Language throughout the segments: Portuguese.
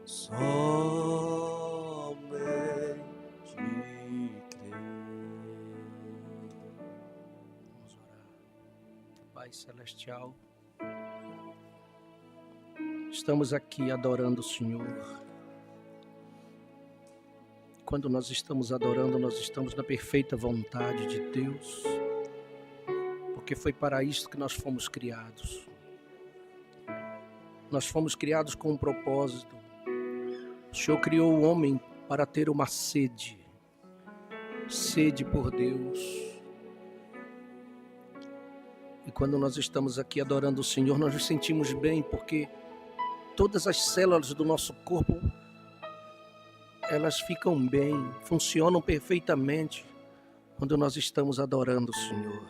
somente crer. Vamos orar. Pai Celestial, estamos aqui adorando o Senhor. Quando nós estamos adorando, nós estamos na perfeita vontade de Deus, porque foi para isso que nós fomos criados. Nós fomos criados com um propósito. O Senhor criou o homem para ter uma sede por Deus. E quando nós estamos aqui adorando o Senhor, nós nos sentimos bem, porque todas as células do nosso corpo, elas ficam bem, funcionam perfeitamente quando nós estamos adorando o Senhor.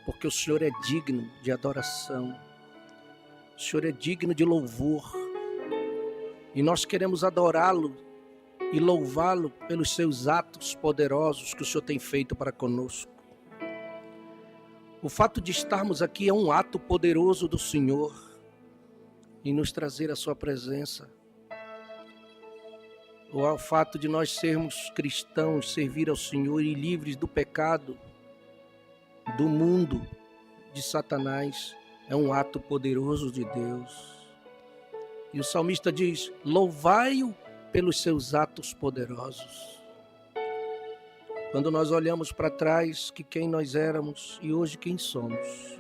Porque o Senhor é digno de adoração, o Senhor é digno de louvor, e nós queremos adorá-lo e louvá-lo pelos seus atos poderosos que o Senhor tem feito para conosco. O fato de estarmos aqui é um ato poderoso do Senhor em nos trazer a sua presença. O fato de nós sermos cristãos, servir ao Senhor e livres do pecado, do mundo, de Satanás, é um ato poderoso de Deus. E o salmista diz: louvai-o pelos seus atos poderosos. Quando nós olhamos para trás, que quem nós éramos e hoje quem somos.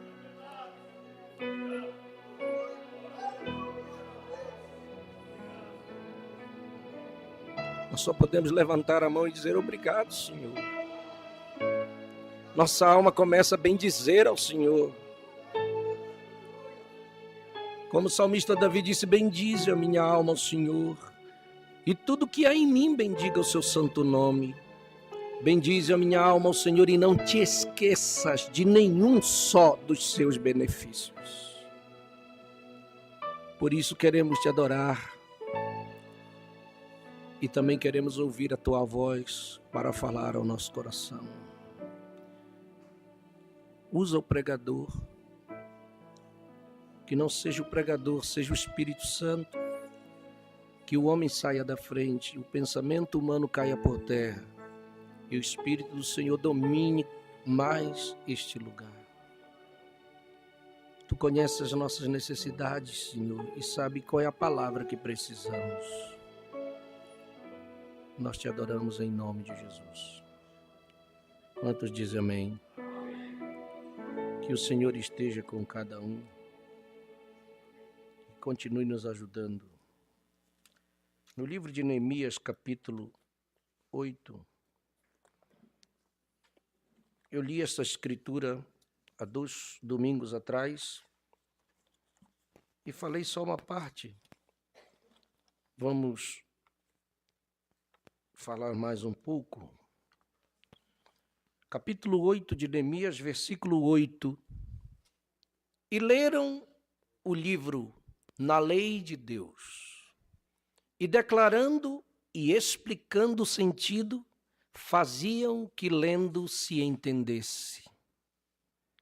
Nós só podemos levantar a mão e dizer obrigado, Senhor. Nossa alma começa a bendizer ao Senhor. Como o salmista Davi disse: bendize a minha alma ao Senhor, e tudo que há em mim bendiga o seu santo nome. Bendize a minha alma ao Senhor e não te esqueças de nenhum só dos seus benefícios. Por isso queremos te adorar. E também queremos ouvir a tua voz para falar ao nosso coração. Usa o pregador. Que não seja o pregador, seja o Espírito Santo. Que o homem saia da frente, o pensamento humano caia por terra. E o Espírito do Senhor domine mais este lugar. Tu conheces as nossas necessidades, Senhor, e sabe qual é a palavra que precisamos. Nós te adoramos em nome de Jesus. Quantos dizem amém? Que o Senhor esteja com cada um e continue nos ajudando. No livro de Neemias, capítulo 8, eu li essa escritura há 2 domingos atrás e falei só uma parte. Vamos falar mais um pouco. Capítulo 8 de Neemias, versículo 8. E leram o livro na lei de Deus, e declarando e explicando o sentido, faziam que lendo se entendesse.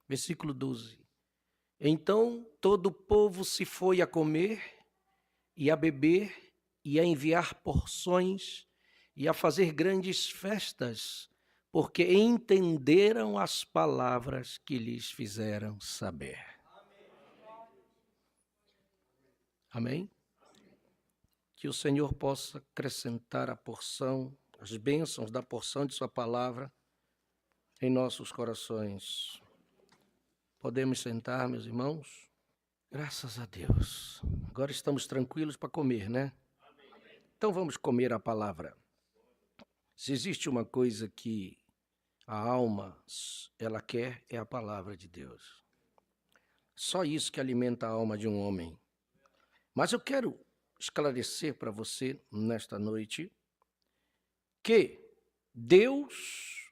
Versículo 12. Então todo o povo se foi a comer e a beber e a enviar porções e a fazer grandes festas, porque entenderam as palavras que lhes fizeram saber. Amém? Que o Senhor possa acrescentar a porção, as bênçãos da porção de sua palavra em nossos corações. Podemos sentar, meus irmãos? Graças a Deus. Agora estamos tranquilos para comer, né? Então vamos comer a palavra. Se existe uma coisa que a alma, ela quer, é a palavra de Deus. Só isso que alimenta a alma de um homem. Mas eu quero esclarecer para você, nesta noite, que Deus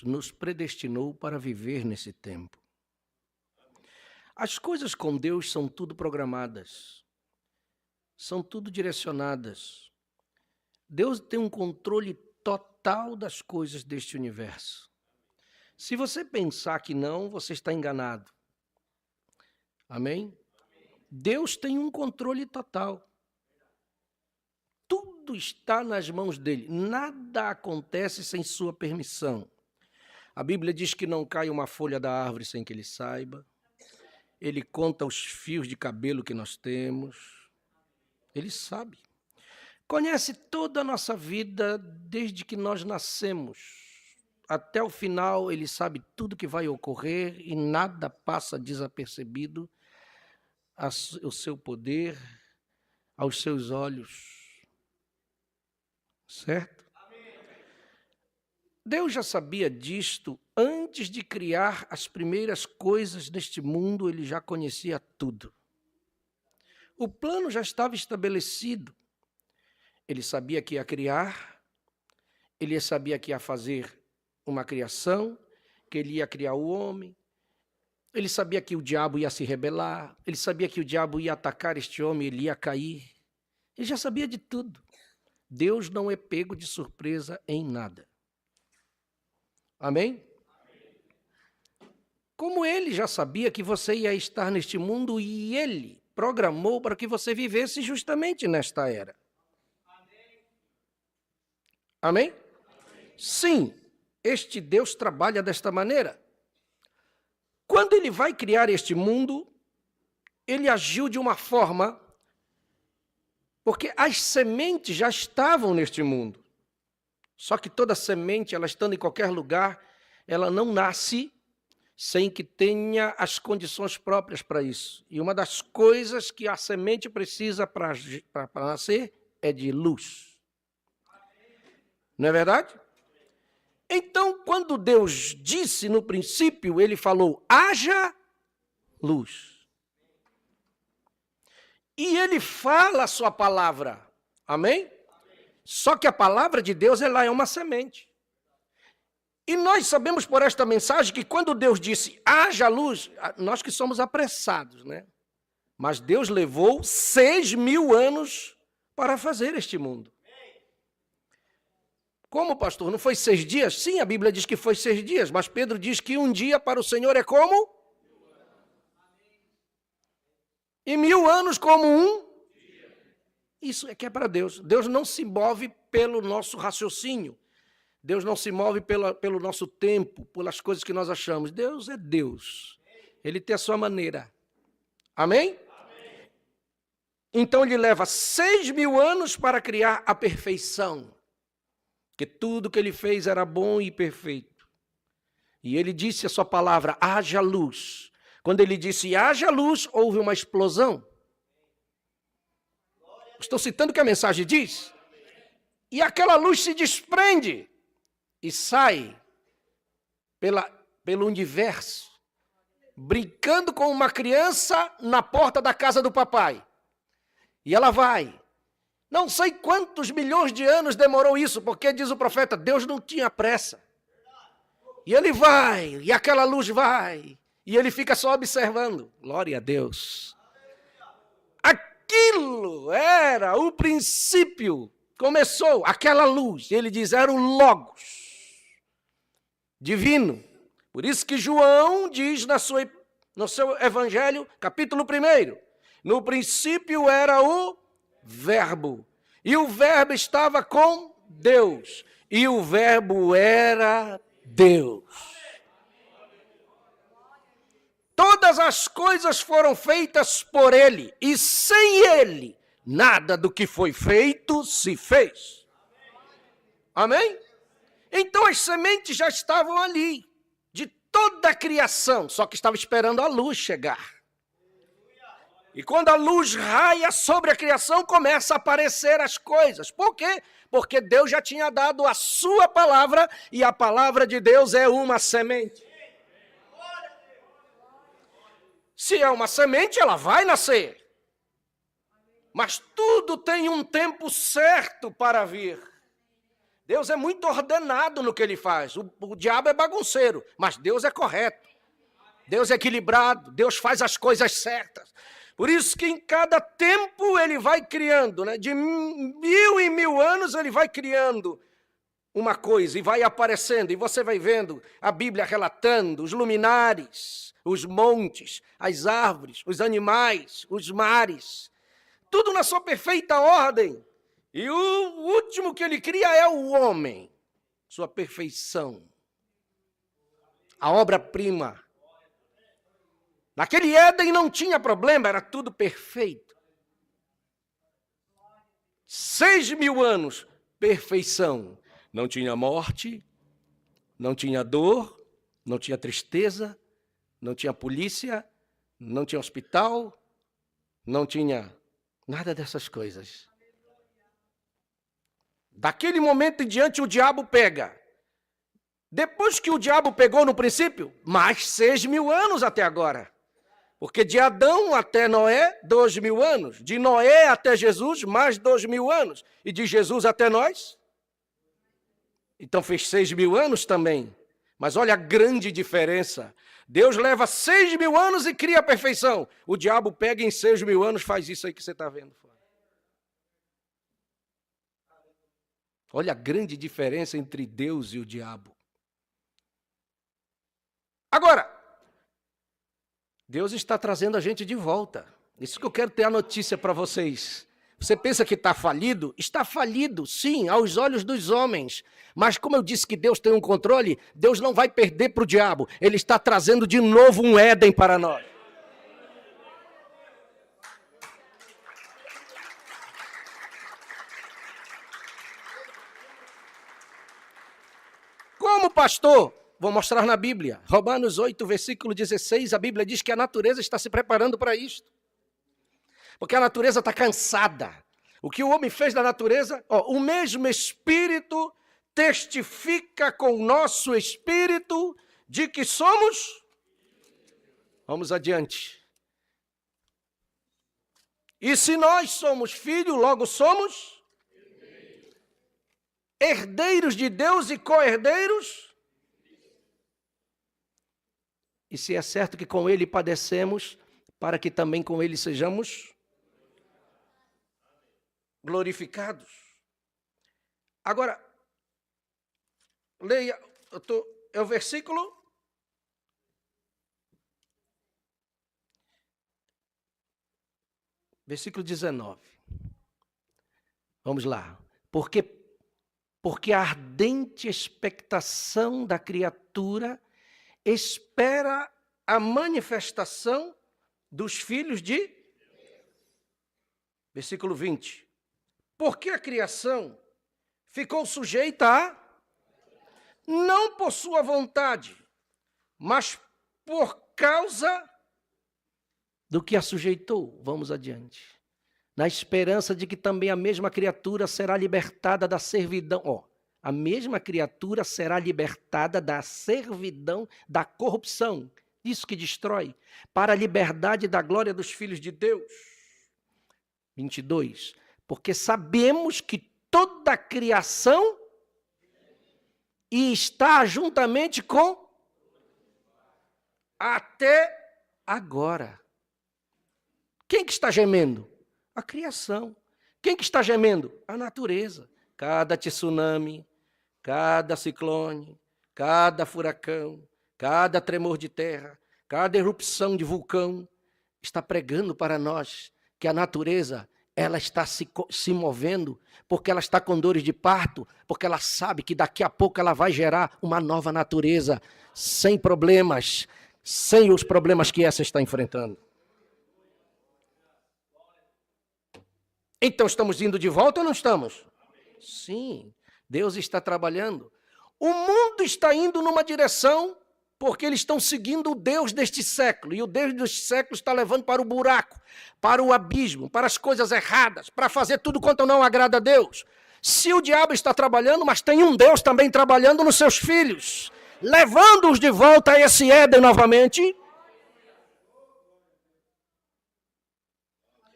nos predestinou para viver nesse tempo. As coisas com Deus são tudo programadas, são tudo direcionadas. Deus tem um controle total das coisas deste universo. Se você pensar que não, você está enganado. Amém? Deus tem um controle total. tudo está nas mãos dele. Nada acontece sem sua permissão. A Bíblia diz que não cai uma folha da árvore sem que ele saiba. Ele conta os fios de cabelo que nós temos. Ele sabe. Conhece toda a nossa vida desde que nós nascemos. Até o final, ele sabe tudo que vai ocorrer e nada passa desapercebido ao seu poder, aos seus olhos. Certo? Deus já sabia disto antes de criar as primeiras coisas deste mundo, ele já conhecia tudo. O plano já estava estabelecido. Ele sabia que ia criar, ele sabia que ia fazer uma criação, que ele ia criar o homem, ele sabia que o diabo ia se rebelar, ele sabia que o diabo ia atacar este homem, ele ia cair. Ele já sabia de tudo. Deus não é pego de surpresa em nada. Amém? Como ele já sabia que você ia estar neste mundo e ele programou para que você vivesse justamente nesta era. Amém? Sim, este Deus trabalha desta maneira. Quando ele vai criar este mundo, ele agiu de uma forma, porque as sementes já estavam neste mundo. Só que toda semente, ela estando em qualquer lugar, ela não nasce sem que tenha as condições próprias para isso. E uma das coisas que a semente precisa para nascer é de luz. Não é verdade? Então, quando Deus disse no princípio, ele falou, haja luz. E ele fala a sua palavra. Amém? Só que a palavra de Deus, ela é uma semente. E nós sabemos por esta mensagem que quando Deus disse, haja luz, nós que somos apressados, né? Mas Deus levou 6.000 anos para fazer este mundo. Como, pastor? Não foi 6 dias? Sim, a Bíblia diz que foi 6 dias, mas Pedro diz que um dia para o Senhor é como? E 1.000 anos como um? Isso é que é para Deus. Deus não se move pelo nosso raciocínio. Deus não se move pelo nosso tempo, pelas coisas que nós achamos. Deus é Deus. Ele tem a sua maneira. Amém? Amém. Então ele leva 6.000 anos para criar a perfeição. Porque tudo que ele fez era bom e perfeito. E ele disse a sua palavra, haja luz. Quando ele disse haja luz, houve uma explosão. Estou citando o que a mensagem diz. E aquela luz se desprende e sai pelo universo, brincando com uma criança na porta da casa do papai. E ela vai. Não sei quantos milhões de anos demorou isso, porque diz o profeta, Deus não tinha pressa. E ele vai, e aquela luz vai, e ele fica só observando. Glória a Deus. Aquilo era o princípio. Começou aquela luz. Ele diz, era o Logos divino. Por isso que João diz no seu evangelho, capítulo 1, no princípio era o Verbo. E o Verbo estava com Deus. E o Verbo era Deus. Todas as coisas foram feitas por ele, e sem ele, nada do que foi feito se fez. Amém? Então as sementes já estavam ali, de toda a criação, só que estava esperando a luz chegar. E quando a luz raia sobre a criação, começa a aparecer as coisas. Por quê? Porque Deus já tinha dado a sua palavra, e a palavra de Deus é uma semente. Se é uma semente, ela vai nascer. Mas tudo tem um tempo certo para vir. Deus é muito ordenado no que ele faz. O diabo é bagunceiro, mas Deus é correto. Deus é equilibrado, Deus faz as coisas certas. Por isso que em cada tempo ele vai criando, né? De 1.000 em 1.000 anos ele vai criando uma coisa e vai aparecendo. E você vai vendo a Bíblia relatando os luminares, os montes, as árvores, os animais, os mares. Tudo na sua perfeita ordem. E o último que ele cria é o homem, sua perfeição, a obra-prima. Naquele Éden não tinha problema, era tudo perfeito. 6.000 anos, perfeição. Não tinha morte, não tinha dor, não tinha tristeza, não tinha polícia, não tinha hospital, não tinha nada dessas coisas. Daquele momento em diante o diabo pega. Depois que o diabo pegou no princípio, mais 6.000 anos até agora. Porque de Adão até Noé, 2.000 anos. De Noé até Jesus, mais 2.000 anos. E de Jesus até nós? Então fez 6.000 anos também. Mas olha a grande diferença. Deus leva 6.000 anos e cria a perfeição. O diabo pega em 6.000 anos, faz isso aí que você está vendo. Olha a grande diferença entre Deus e o diabo. Agora, Deus está trazendo a gente de volta. Isso que eu quero ter a notícia para vocês. Você pensa que está falido? Está falido, sim, aos olhos dos homens. Mas como eu disse que Deus tem um controle, Deus não vai perder para o diabo. Ele está trazendo de novo um Éden para nós. Como pastor, vou mostrar na Bíblia. Romanos 8, versículo 16, a Bíblia diz que a natureza está se preparando para isto. Porque a natureza está cansada. O que o homem fez da natureza, o mesmo Espírito testifica com o nosso Espírito de que somos... Vamos adiante. E se nós somos filhos, logo somos... herdeiros de Deus e co-herdeiros. E se é certo que com ele padecemos, para que também com ele sejamos glorificados. Agora, leia, é o versículo... Versículo 19. Vamos lá. Porque a ardente expectação da criatura espera a manifestação dos filhos de... Versículo 20. Porque a criação ficou sujeita a... não por sua vontade, mas por causa do que a sujeitou. Vamos adiante. Na esperança de que também a mesma criatura será libertada da servidão. A mesma criatura será libertada da servidão, da corrupção, isso que destrói, para a liberdade da glória dos filhos de Deus. 22. Porque sabemos que toda a criação está juntamente com até agora. Quem que está gemendo? A criação. Quem que está gemendo? A natureza. Cada tsunami, cada ciclone, cada furacão, cada tremor de terra, cada erupção de vulcão, está pregando para nós que a natureza, ela está se movendo, porque ela está com dores de parto, porque ela sabe que daqui a pouco ela vai gerar uma nova natureza, sem problemas, sem os problemas que essa está enfrentando. Então estamos indo de volta ou não estamos? Sim, Deus está trabalhando. O mundo está indo numa direção porque eles estão seguindo o Deus deste século. E o Deus deste século está levando para o buraco, para o abismo, para as coisas erradas, para fazer tudo quanto não agrada a Deus. Se o diabo está trabalhando, mas tem um Deus também trabalhando nos seus filhos, levando-os de volta a esse Éden novamente.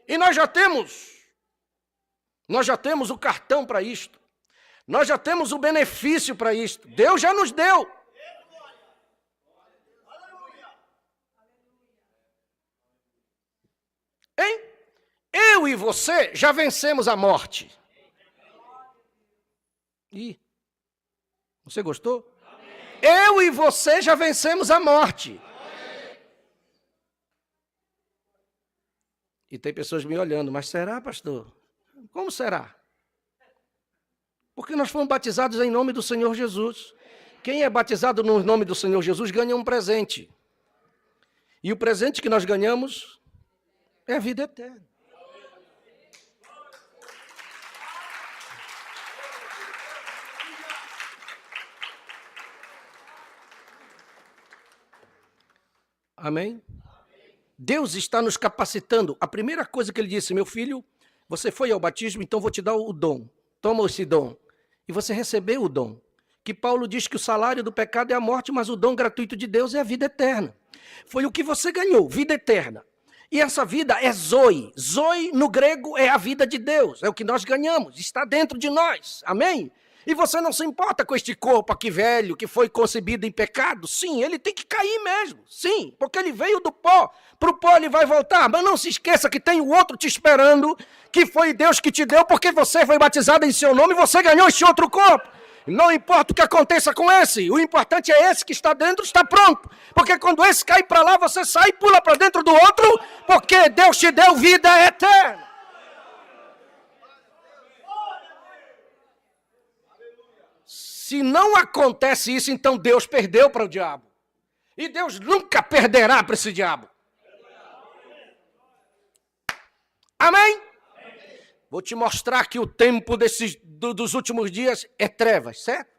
E nós já temos o cartão para isto. Nós já temos o benefício para isto. Deus já nos deu. Hein? Eu e você já vencemos a morte. Ih, você gostou? Eu e você já vencemos a morte. E tem pessoas me olhando, mas será, pastor? Como será? Porque nós fomos batizados em nome do Senhor Jesus. Quem é batizado no nome do Senhor Jesus ganha um presente. E o presente que nós ganhamos é a vida eterna. Amém? Deus está nos capacitando. A primeira coisa que ele disse, meu filho, você foi ao batismo, então vou te dar o dom. Toma esse dom. E você recebeu o dom. Que Paulo diz que o salário do pecado é a morte, mas o dom gratuito de Deus é a vida eterna. Foi o que você ganhou, vida eterna. E essa vida é Zoe. Zoe, no grego, é a vida de Deus. É o que nós ganhamos, está dentro de nós. Amém? E você não se importa com este corpo aqui velho, que foi concebido em pecado? Sim, ele tem que cair mesmo. Sim, porque ele veio do pó. Para o pó ele vai voltar. Mas não se esqueça que tem o outro te esperando, que foi Deus que te deu, porque você foi batizado em seu nome e você ganhou este outro corpo. Não importa o que aconteça com esse, o importante é esse que está dentro, está pronto. Porque quando esse cai para lá, você sai e pula para dentro do outro, porque Deus te deu vida eterna. Se não acontece isso, então Deus perdeu para o diabo. E Deus nunca perderá para esse diabo. Amém? Vou te mostrar que o tempo dos últimos dias é trevas, certo?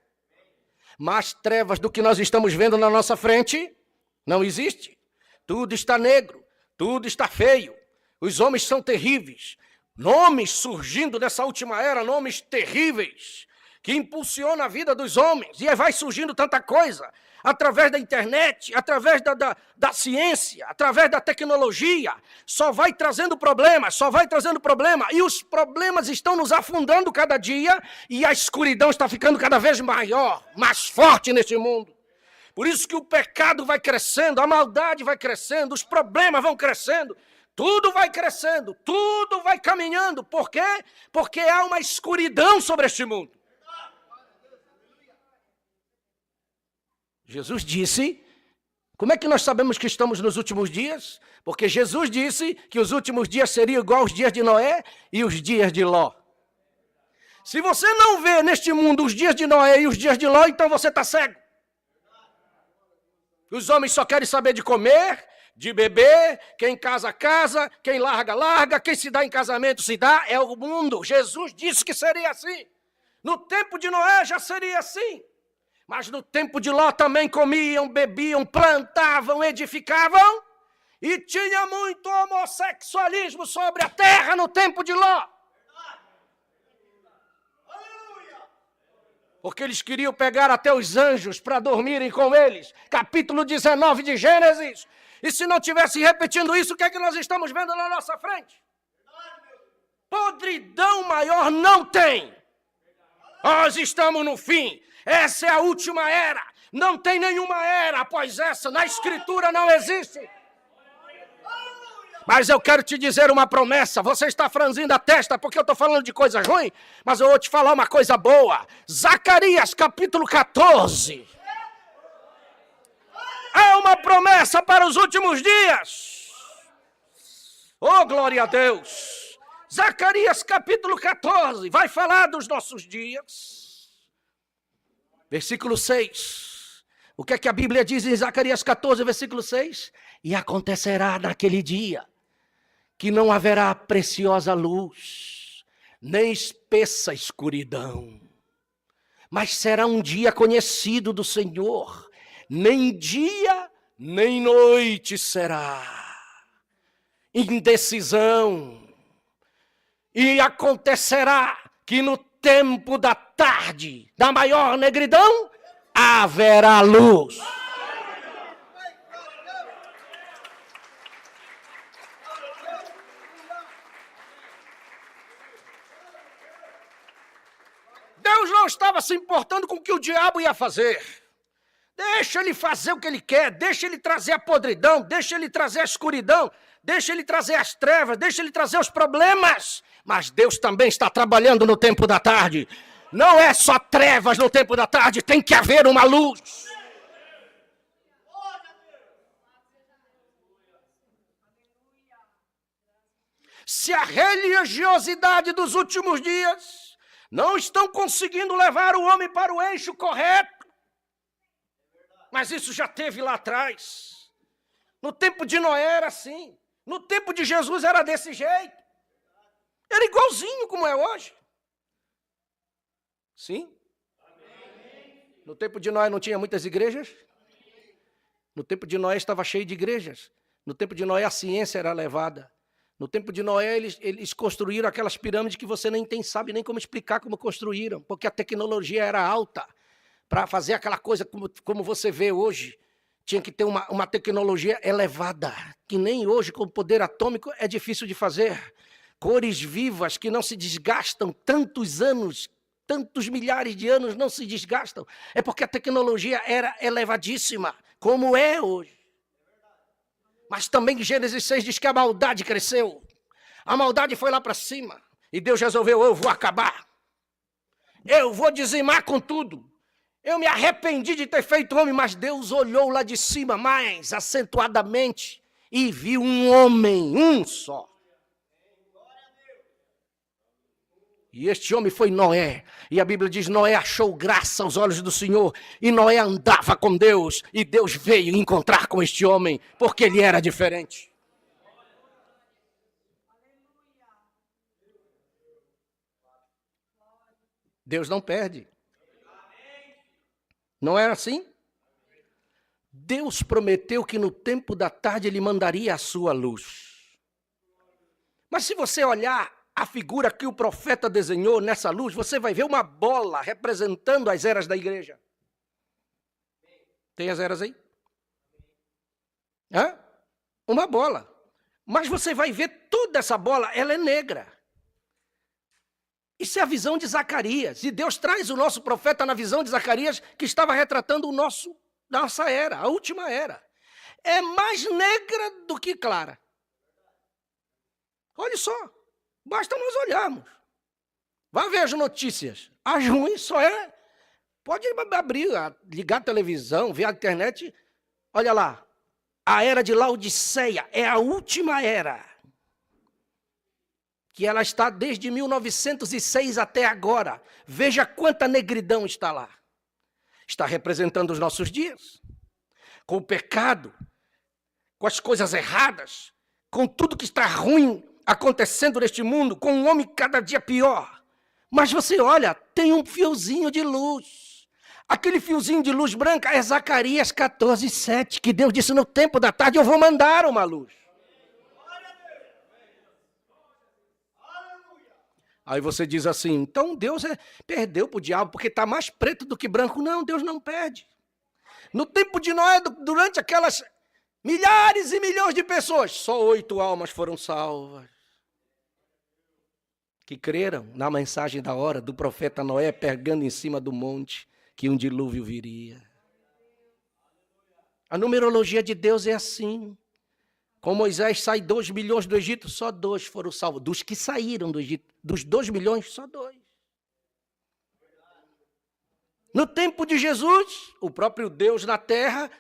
Mais trevas do que nós estamos vendo na nossa frente não existe. Tudo está negro, tudo está feio. Os homens são terríveis. Nomes surgindo dessa última era, nomes terríveis, que impulsiona a vida dos homens. E aí vai surgindo tanta coisa, através da internet, através da ciência, através da tecnologia. Só vai trazendo problema, só vai trazendo problema. E os problemas estão nos afundando cada dia, e a escuridão está ficando cada vez maior, mais forte neste mundo. Por isso que o pecado vai crescendo, a maldade vai crescendo, os problemas vão crescendo. Tudo vai crescendo, tudo vai caminhando. Por quê? Porque há uma escuridão sobre este mundo. Jesus disse, como é que nós sabemos que estamos nos últimos dias? Porque Jesus disse que os últimos dias seriam igual aos dias de Noé e os dias de Ló. Se você não vê neste mundo os dias de Noé e os dias de Ló, então você está cego. Os homens só querem saber de comer, de beber, quem casa, casa, quem larga, larga, quem se dá em casamento, se dá, é o mundo. Jesus disse que seria assim. No tempo de Noé já seria assim. Mas no tempo de Ló também comiam, bebiam, plantavam, edificavam. E tinha muito homossexualismo sobre a terra no tempo de Ló. Porque eles queriam pegar até os anjos para dormirem com eles. Capítulo 19 de Gênesis. E se não tivesse repetindo isso, o que é que nós estamos vendo na nossa frente? Podridão maior não tem. Nós estamos no fim. Essa é a última era. Não tem nenhuma era após essa. Na Escritura não existe. Mas eu quero te dizer uma promessa. Você está franzindo a testa porque eu estou falando de coisa ruim. Mas eu vou te falar uma coisa boa. Zacarias capítulo 14. É uma promessa para os últimos dias. Oh, glória a Deus. Zacarias capítulo 14. Vai falar dos nossos dias. Versículo 6. O que é que a Bíblia diz em Zacarias 14, versículo 6? E acontecerá naquele dia que não haverá preciosa luz, nem espessa escuridão. Mas será um dia conhecido do Senhor. Nem dia, nem noite será. Indecisão. E acontecerá que no tempo da tarde, da maior negridão, haverá luz. Deus não estava se importando com o que o diabo ia fazer. Deixa ele fazer o que ele quer, deixa ele trazer a podridão, deixa ele trazer a escuridão, deixa ele trazer as trevas, deixa ele trazer os problemas. Mas Deus também está trabalhando no tempo da tarde. Não é só trevas no tempo da tarde, tem que haver uma luz. Se a religiosidade dos últimos dias Não estão conseguindo levar o homem para o eixo correto. Mas isso já teve lá atrás. No tempo de Noé era assim. No tempo de Jesus era desse jeito. Era igualzinho como é hoje. Sim? No tempo de Noé não tinha muitas igrejas? No tempo de Noé estava cheio de igrejas. No tempo de Noé a ciência era levada. No tempo de Noé eles construíram aquelas pirâmides que você nem sabe nem como explicar como construíram, porque a tecnologia era alta. Para fazer aquela coisa como você vê hoje, tinha que ter uma tecnologia elevada, que nem hoje com o poder atômico é difícil de fazer. Cores vivas que não se desgastam tantos anos, tantos milhares de anos não se desgastam. É porque a tecnologia era elevadíssima, como é hoje. Mas também Gênesis 6 diz que a maldade cresceu. A maldade foi lá para cima. E Deus resolveu, eu vou acabar. Eu vou dizimar com tudo. Eu me arrependi de ter feito homem, mas Deus olhou lá de cima mais acentuadamente e viu um homem, um só. E este homem foi Noé. E a Bíblia diz, Noé achou graça aos olhos do Senhor. E Noé andava com Deus. E Deus veio encontrar com este homem, porque ele era diferente. Deus não perde. Não era assim? Deus prometeu que no tempo da tarde ele mandaria a sua luz. Mas se você olhar a figura que o profeta desenhou nessa luz, você vai ver uma bola representando as eras da igreja. Tem as eras aí? Hã? Uma bola. Mas você vai ver toda essa bola, ela é negra. Isso é a visão de Zacarias. E Deus traz o nosso profeta na visão de Zacarias, que estava retratando nossa era, a última era. É mais negra do que clara. Olha só, basta nós olharmos. Vá ver as notícias. As ruins só é... Pode abrir, ligar a televisão, ver a internet. Olha lá, a era de Laodiceia é a última era. Que ela está desde 1906 até agora. Veja quanta negridão está lá. Está representando os nossos dias. Com o pecado, com as coisas erradas, com tudo que está ruim acontecendo neste mundo, com um homem cada dia pior. Mas você olha, tem um fiozinho de luz. Aquele fiozinho de luz branca é Zacarias 14:7, que Deus disse no tempo da tarde, eu vou mandar uma luz. Aí você diz assim, então Deus perdeu para o diabo, porque está mais preto do que branco. Não, Deus não perde. No tempo de Noé, durante aquelas milhares e milhões de pessoas, só 8 almas foram salvas. Que creram na mensagem da hora do profeta Noé, pegando em cima do monte, que um dilúvio viria. A numerologia de Deus é assim. Com Moisés sai 2 milhões do Egito, só 2 foram salvos. Dos que saíram do Egito, dos 2 milhões, só 2. No tempo de Jesus, o próprio Deus na terra,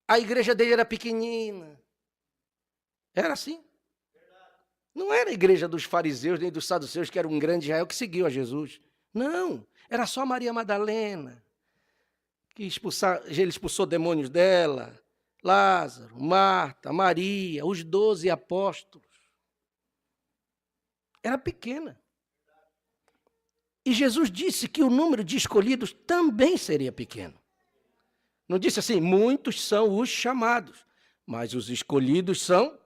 a igreja dele era pequenina. Era assim. Não era a igreja dos fariseus nem dos saduceus, que era um grande Israel que seguiu a Jesus. Não, era só Maria Madalena, que ele expulsou demônios dela. Lázaro, Marta, Maria, os 12 apóstolos. Era pequena. E Jesus disse que o número de escolhidos também seria pequeno. Não disse assim, muitos são os chamados, mas os escolhidos são...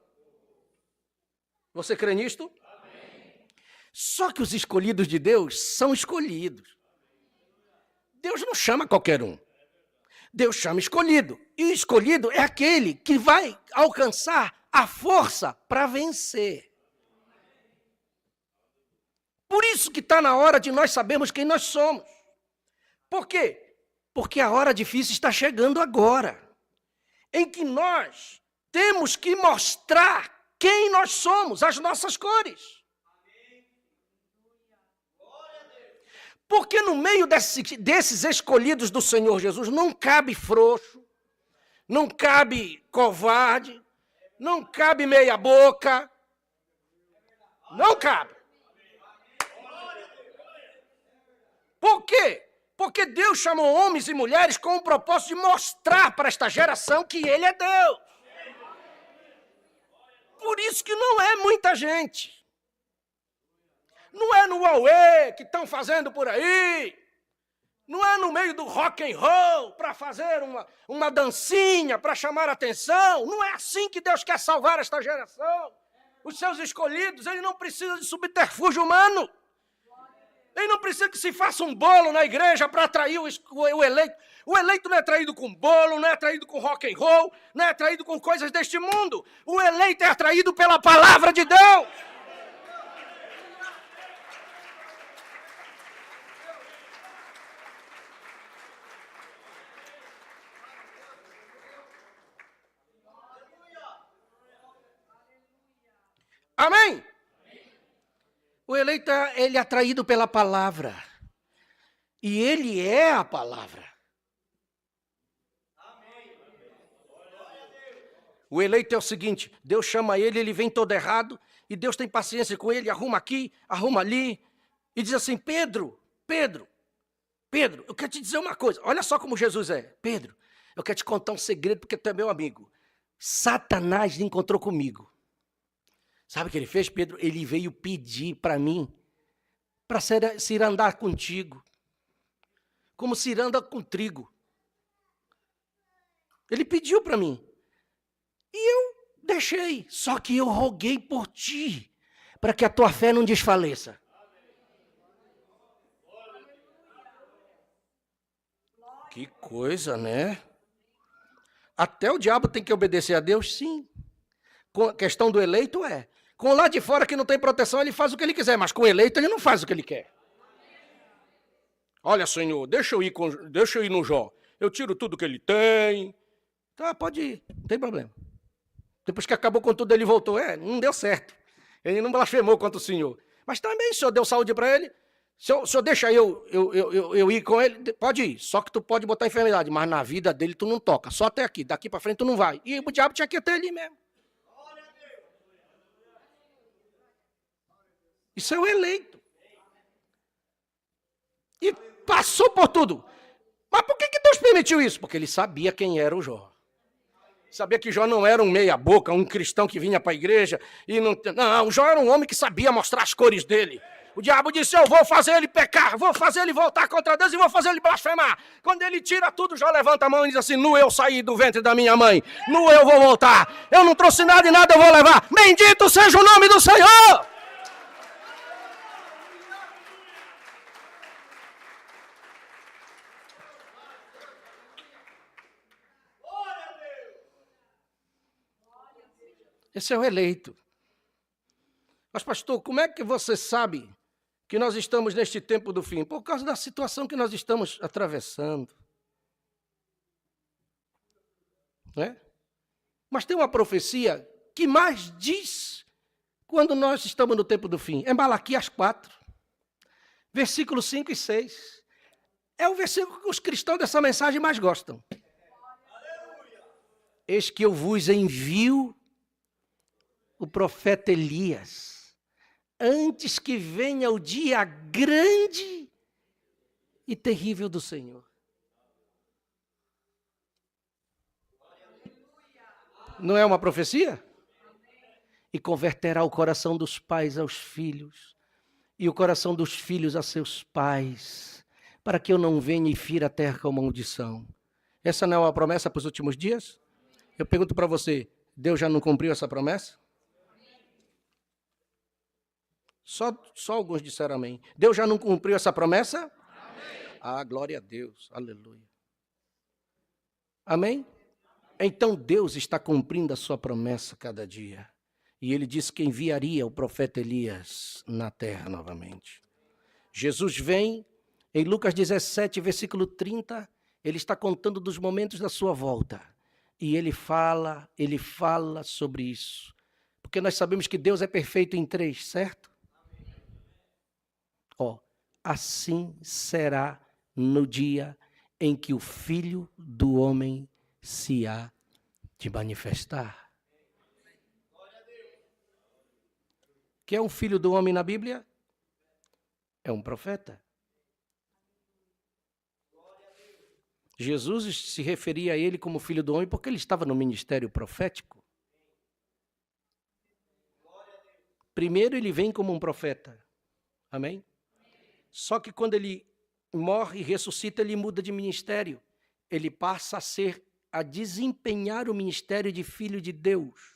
Você crê nisto? Amém. Só que os escolhidos de Deus são escolhidos. Deus não chama qualquer um. Deus chama escolhido. E o escolhido é aquele que vai alcançar a força para vencer. Por isso que está na hora de nós sabermos quem nós somos. Por quê? Porque a hora difícil está chegando agora. Em que nós temos que mostrar quem nós somos, as nossas cores. Porque no meio desses escolhidos do Senhor Jesus não cabe frouxo, não cabe covarde, não cabe meia boca, não cabe. Por quê? Porque Deus chamou homens e mulheres com o propósito de mostrar para esta geração que Ele é Deus. Por isso que não é muita gente. Não é no Huawei que estão fazendo por aí. Não é no meio do rock and roll para fazer uma dancinha para chamar a atenção. Não é assim que Deus quer salvar esta geração. Os seus escolhidos, Ele não precisa de subterfúgio humano. Ele não precisa que se faça um bolo na igreja para atrair o eleito. O eleito não é atraído com bolo, não é atraído com rock and roll, não é atraído com coisas deste mundo. O eleito é atraído pela palavra de Deus. Amém? O eleito, ele é atraído pela palavra. E ele é a palavra. O eleito é o seguinte, Deus chama ele, ele vem todo errado, e Deus tem paciência com ele, arruma aqui, arruma ali, e diz assim, Pedro, eu quero te dizer uma coisa, olha só como Jesus é. Pedro, eu quero te contar um segredo, porque tu é meu amigo. Satanás encontrou comigo. Sabe o que ele fez, Pedro? Ele veio pedir para mim, para se ir andar contigo, como se ir anda com trigo. Ele pediu para mim. E eu deixei, só que eu roguei por ti, para que a tua fé não desfaleça. Que coisa, né? Até o diabo tem que obedecer a Deus, sim. Com a questão do eleito é. Com o lá de fora que não tem proteção, ele faz o que ele quiser, mas com o eleito ele não faz o que ele quer. Olha, Senhor, deixa eu ir no Jó. Eu tiro tudo que ele tem. Tá, pode ir, não tem problema. Depois que acabou com tudo, ele voltou. Não deu certo. Ele não blasfemou contra o Senhor. Mas também o Senhor deu saúde para ele. O Senhor deixa eu ir com ele, pode ir. Só que tu pode botar enfermidade, mas na vida dele tu não toca. Só até aqui, daqui para frente tu não vai. E o diabo tinha que ter ali mesmo. Isso é o eleito. E passou por tudo. Mas por que Deus permitiu isso? Porque ele sabia quem era o Jó. Sabia que Jó não era um meia-boca, um cristão que vinha para a igreja. Não, Jó era um homem que sabia mostrar as cores dele. O diabo disse, eu vou fazer ele pecar, vou fazer ele voltar contra Deus e vou fazer ele blasfemar. Quando ele tira tudo, Jó levanta a mão e diz assim, nu eu saí do ventre da minha mãe, nu eu vou voltar. Eu não trouxe nada e nada eu vou levar. Bendito seja o nome do Senhor. Esse é o eleito. Mas, pastor, como é que você sabe que nós estamos neste tempo do fim? Por causa da situação que nós estamos atravessando. Não é? Mas tem uma profecia que mais diz quando nós estamos no tempo do fim. É Malaquias 4, versículos 5 e 6. É o versículo que os cristãos dessa mensagem mais gostam. Eis que eu vos envio o profeta Elias, antes que venha o dia grande e terrível do Senhor. Não é uma profecia? E converterá o coração dos pais aos filhos, e o coração dos filhos a seus pais, para que eu não venha e fira a terra com maldição. Essa não é uma promessa para os últimos dias? Eu pergunto para você, Deus já não cumpriu essa promessa? Só alguns disseram amém. Deus já não cumpriu essa promessa? Amém. Ah, glória a Deus. Aleluia. Amém? Então Deus está cumprindo a sua promessa cada dia. E ele disse que enviaria o profeta Elias na terra novamente. Jesus vem, em Lucas 17, versículo 30, ele está contando dos momentos da sua volta. E ele fala sobre isso. Porque nós sabemos que Deus é perfeito em 3, certo? Assim será no dia em que o Filho do Homem se há de manifestar. Que é um filho do homem na Bíblia? É um profeta. Jesus se referia a ele como filho do homem porque ele estava no ministério profético. Primeiro ele vem como um profeta. Amém? Só que quando ele morre e ressuscita, ele muda de ministério. Ele passa a desempenhar o ministério de filho de Deus.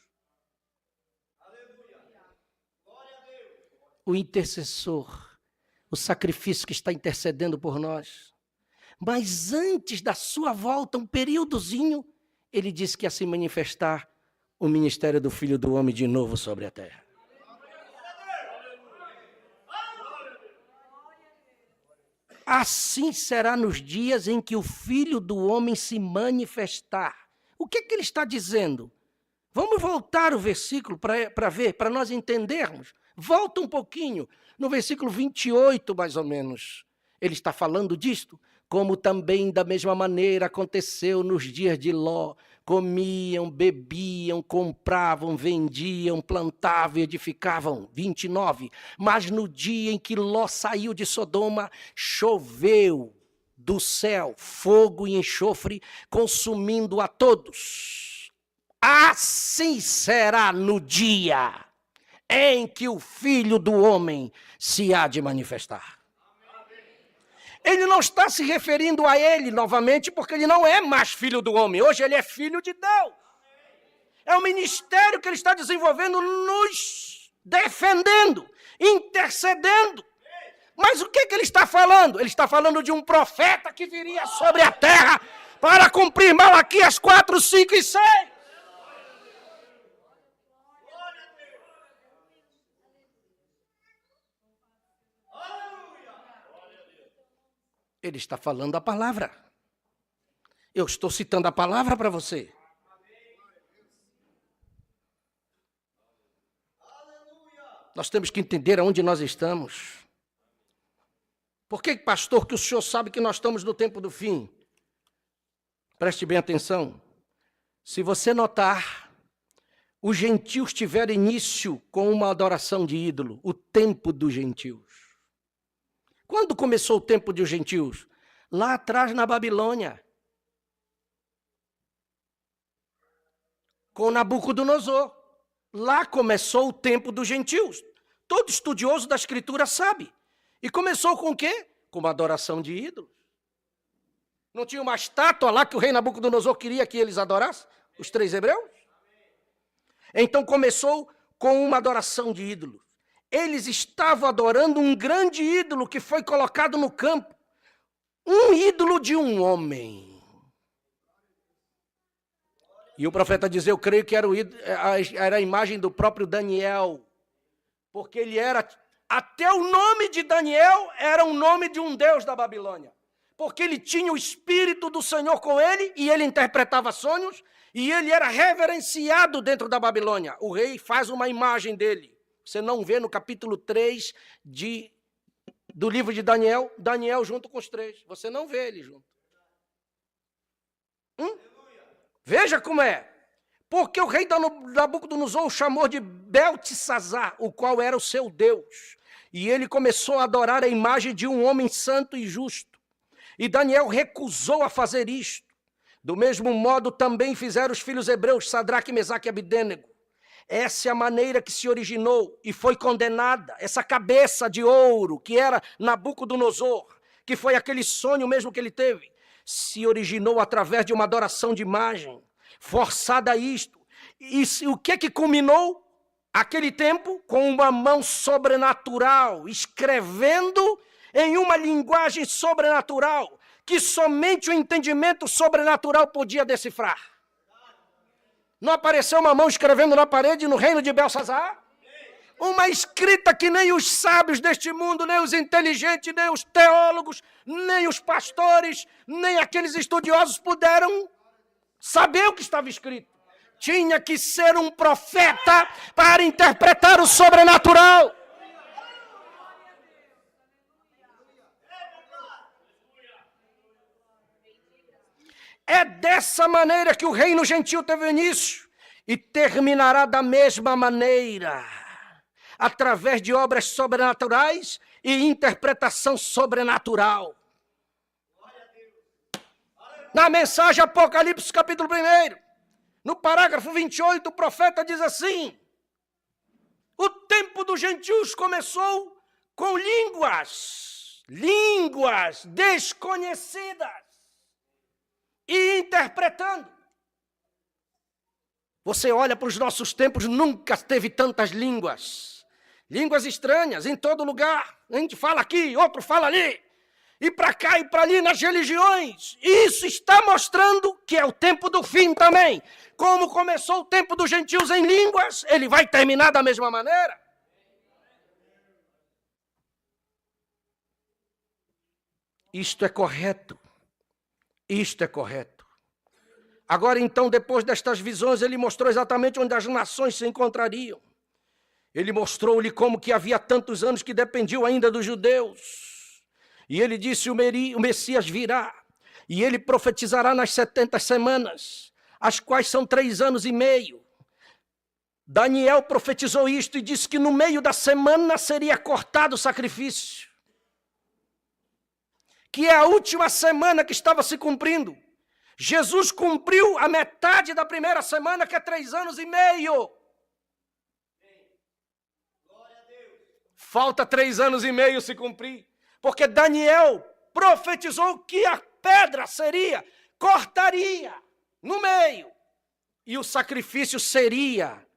O intercessor, o sacrifício que está intercedendo por nós. Mas antes da sua volta, um períodozinho, ele disse que ia se manifestar o ministério do Filho do Homem de novo sobre a terra. Assim será nos dias em que o Filho do Homem se manifestar. O que ele está dizendo? Vamos voltar o versículo para ver, para nós entendermos. Volta um pouquinho, no versículo 28, mais ou menos. Ele está falando disto, como também da mesma maneira aconteceu nos dias de Ló. Comiam, bebiam, compravam, vendiam, plantavam e edificavam. 29. Mas no dia em que Ló saiu de Sodoma, choveu do céu fogo e enxofre, consumindo a todos. Assim será no dia em que o Filho do Homem se há de manifestar. Ele não está se referindo a ele novamente, porque ele não é mais filho do homem. Hoje ele é filho de Deus. É o ministério que ele está desenvolvendo, nos defendendo, intercedendo. Mas o que ele está falando? Ele está falando de um profeta que viria sobre a terra para cumprir Malaquias 4, 5 e 6. Ele está falando a palavra. Eu estou citando a palavra para você. Nós temos que entender aonde nós estamos. Por que, pastor, que o senhor sabe que nós estamos no tempo do fim? Preste bem atenção. Se você notar, os gentios tiveram início com uma adoração de ídolo, o tempo dos gentios. Quando começou o tempo dos gentios? Lá atrás na Babilônia. Com Nabucodonosor. Lá começou o tempo dos gentios. Todo estudioso da Escritura sabe. E começou com o quê? Com uma adoração de ídolos. Não tinha uma estátua lá que o rei Nabucodonosor queria que eles adorassem? Os 3 hebreus? Então começou com uma adoração de ídolos. Eles estavam adorando um grande ídolo que foi colocado no campo. Um ídolo de um homem. E o profeta diz, eu creio que era a imagem do próprio Daniel. Porque ele era, até o nome de Daniel era o nome de um deus da Babilônia. Porque ele tinha o Espírito do Senhor com ele, e ele interpretava sonhos, e ele era reverenciado dentro da Babilônia. O rei faz uma imagem dele. Você não vê no capítulo 3 do livro de Daniel, Daniel junto com os 3. Você não vê ele junto. Veja como é. Porque o rei Nabucodonosor o chamou de Beltesazar, o qual era o seu Deus. E ele começou a adorar a imagem de um homem santo e justo. E Daniel recusou a fazer isto. Do mesmo modo também fizeram os filhos hebreus, Sadraque, Mesaque e Abidênego. Essa é a maneira que se originou e foi condenada, essa cabeça de ouro que era Nabucodonosor, que foi aquele sonho mesmo que ele teve, se originou através de uma adoração de imagem, forçada a isto. E o que culminou aquele tempo? Com uma mão sobrenatural, escrevendo em uma linguagem sobrenatural, que somente o entendimento sobrenatural podia decifrar. Não apareceu uma mão escrevendo na parede no reino de Belsazar? Uma escrita que nem os sábios deste mundo, nem os inteligentes, nem os teólogos, nem os pastores, nem aqueles estudiosos puderam saber o que estava escrito. Tinha que ser um profeta para interpretar o sobrenatural. É dessa maneira que o reino gentil teve início e terminará da mesma maneira, através de obras sobrenaturais e interpretação sobrenatural. Na mensagem Apocalipse, capítulo 1, no parágrafo 28, o profeta diz assim: o tempo dos gentios começou com línguas desconhecidas e interpretando. Você olha para os nossos tempos, nunca teve tantas línguas estranhas em todo lugar. A gente fala aqui, outro fala ali, e para cá e para ali nas religiões. Isso está mostrando que é o tempo do fim também. Como começou o tempo dos gentios em línguas, ele vai terminar da mesma maneira. Isto é correto. Isto é correto. Agora, então, depois destas visões, ele mostrou exatamente onde as nações se encontrariam. Ele mostrou-lhe como que havia tantos anos que dependiam ainda dos judeus. E ele disse, o Messias virá, e ele profetizará nas 70 semanas, as quais são 3 anos e meio. Daniel profetizou isto e disse que no meio da semana seria cortado o sacrifício. Que é a última semana que estava se cumprindo. Jesus cumpriu a metade da primeira semana, que é 3 anos e meio. Falta 3 anos e meio se cumprir. Porque Daniel profetizou que a pedra cortaria no meio. E o sacrifício seria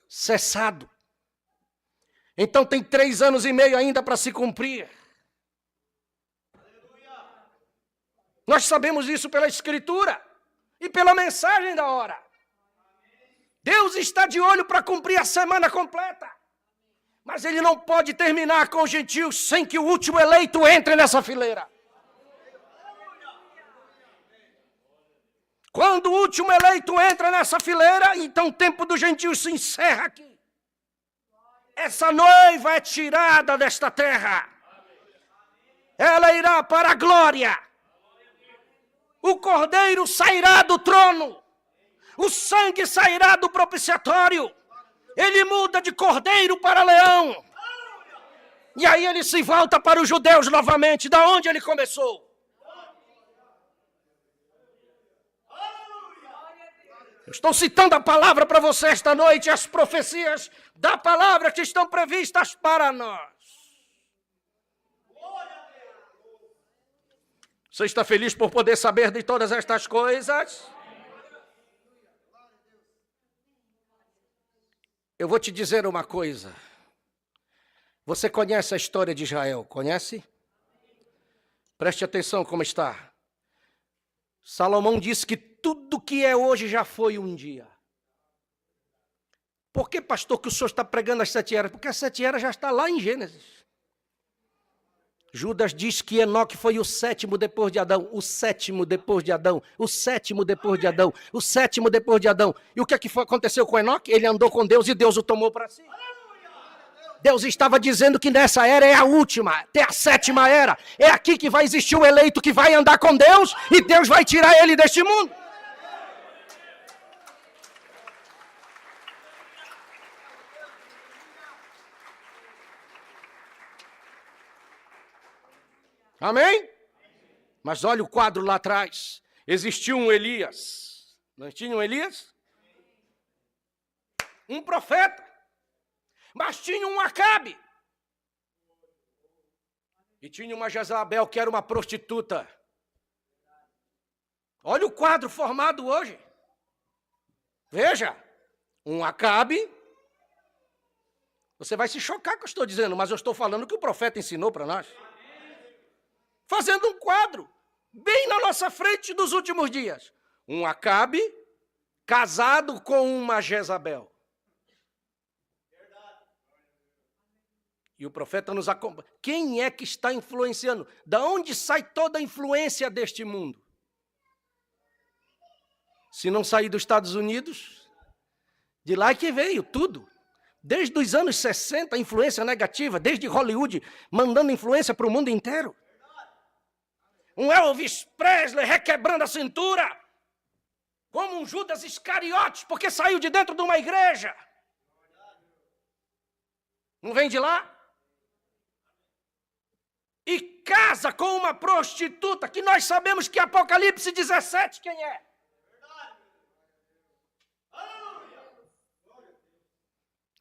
cessado. Então tem 3 anos e meio ainda para se cumprir. Nós sabemos isso pela Escritura e pela mensagem da hora. Deus está de olho para cumprir a semana completa. Mas ele não pode terminar com os gentios sem que o último eleito entre nessa fileira. Quando o último eleito entra nessa fileira, então o tempo dos gentios se encerra aqui. Essa noiva é tirada desta terra. Ela irá para a glória. O cordeiro sairá do trono. O sangue sairá do propiciatório. Ele muda de cordeiro para leão. E aí ele se volta para os judeus novamente, da onde ele começou. Eu estou citando a palavra para você esta noite, as profecias da palavra que estão previstas para nós. Você está feliz por poder saber de todas estas coisas? Eu vou te dizer uma coisa. Você conhece a história de Israel? Conhece? Preste atenção como está. Salomão disse que tudo que é hoje já foi um dia. Por que, pastor, que o senhor está pregando as 7 eras? Porque as 7 eras já está lá em Gênesis. Judas diz que Enoque foi o 7º depois de Adão, o 7º depois de Adão, o 7º depois de Adão, o 7º depois de Adão. E o que aconteceu com Enoque? Ele andou com Deus e Deus o tomou para si. Deus estava dizendo que nessa era é a última, até a 7ª era. É aqui que vai existir o eleito que vai andar com Deus e Deus vai tirar ele deste mundo. Amém? Mas olha o quadro lá atrás. Existiu um Elias. Não tinha um Elias? Um profeta. Mas tinha um Acabe. E tinha uma Jezabel que era uma prostituta. Olha o quadro formado hoje. Veja. Um Acabe. Você vai se chocar com o que eu estou dizendo, mas eu estou falando o que o profeta ensinou para nós. Fazendo um quadro, bem na nossa frente dos últimos dias. Um Acabe casado com uma Jezabel. E o profeta nos acompanha. Quem é que está influenciando? Da onde sai toda a influência deste mundo? Se não sair dos Estados Unidos, de lá é que veio tudo. Desde os anos 60, a influência negativa, desde Hollywood, mandando influência para o mundo inteiro. Um Elvis Presley requebrando a cintura, como um Judas Iscariotes, porque saiu de dentro de uma igreja. Não vem de lá? E cá casa com uma prostituta, que nós sabemos que Apocalipse 17 quem é.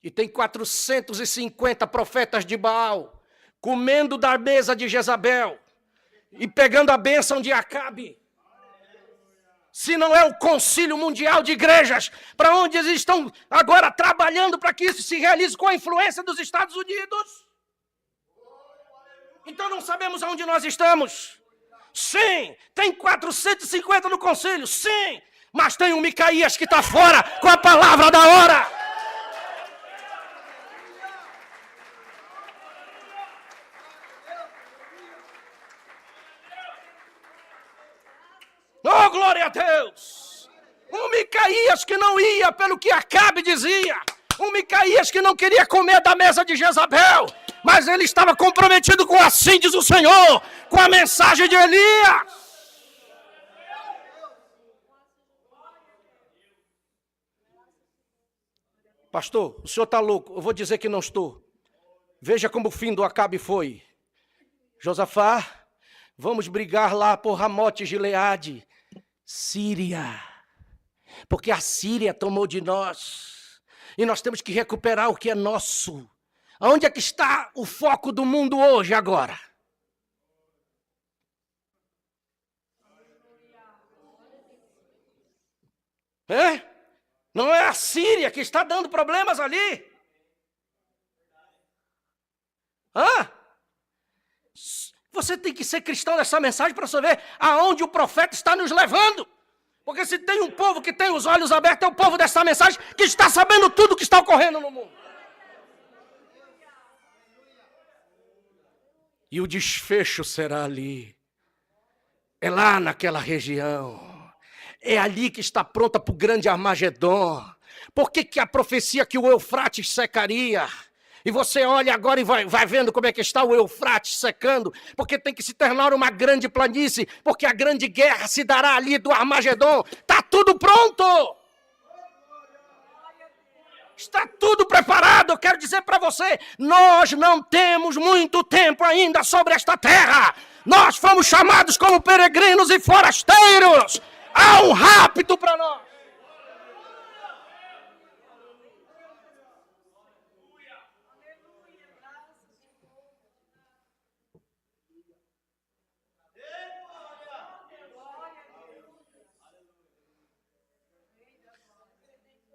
E tem 450 profetas de Baal comendo da mesa de Jezabel e pegando a bênção de Acabe. Se não é o concílio mundial de igrejas, para onde eles estão agora trabalhando para que isso se realize com a influência dos Estados Unidos. Então não sabemos aonde nós estamos. Sim, tem 450 no concílio, sim, mas tem um Micaías que está fora com a palavra da hora. Oh, glória a Deus! Um Micaías que não ia pelo que Acabe dizia. Um Micaías que não queria comer da mesa de Jezabel. Mas ele estava comprometido com assim diz o Senhor, com a mensagem de Elias. Pastor, o senhor está louco. Eu vou dizer que não estou. Veja como o fim do Acabe foi. Josafá, vamos brigar lá por Ramote Gileade, Síria. Porque a Síria tomou de nós. E nós temos que recuperar o que é nosso. Onde é que está o foco do mundo hoje, agora? É? Não é a Síria que está dando problemas ali? Hã? Você tem que ser cristão nessa mensagem para você ver aonde o profeta está nos levando. Porque se tem um povo que tem os olhos abertos, é o povo dessa mensagem que está sabendo tudo o que está ocorrendo no mundo. E o desfecho será ali. É lá naquela região. É ali que está pronta para o grande Armagedon. Por que a profecia que o Eufrates secaria? E você olha agora e vai vendo como é que está o Eufrates secando, porque tem que se tornar uma grande planície, porque a grande guerra se dará ali do Armagedon. Está tudo pronto. Está tudo preparado. Eu quero dizer para você, nós não temos muito tempo ainda sobre esta terra. Nós fomos chamados como peregrinos e forasteiros. Há um rapto para nós.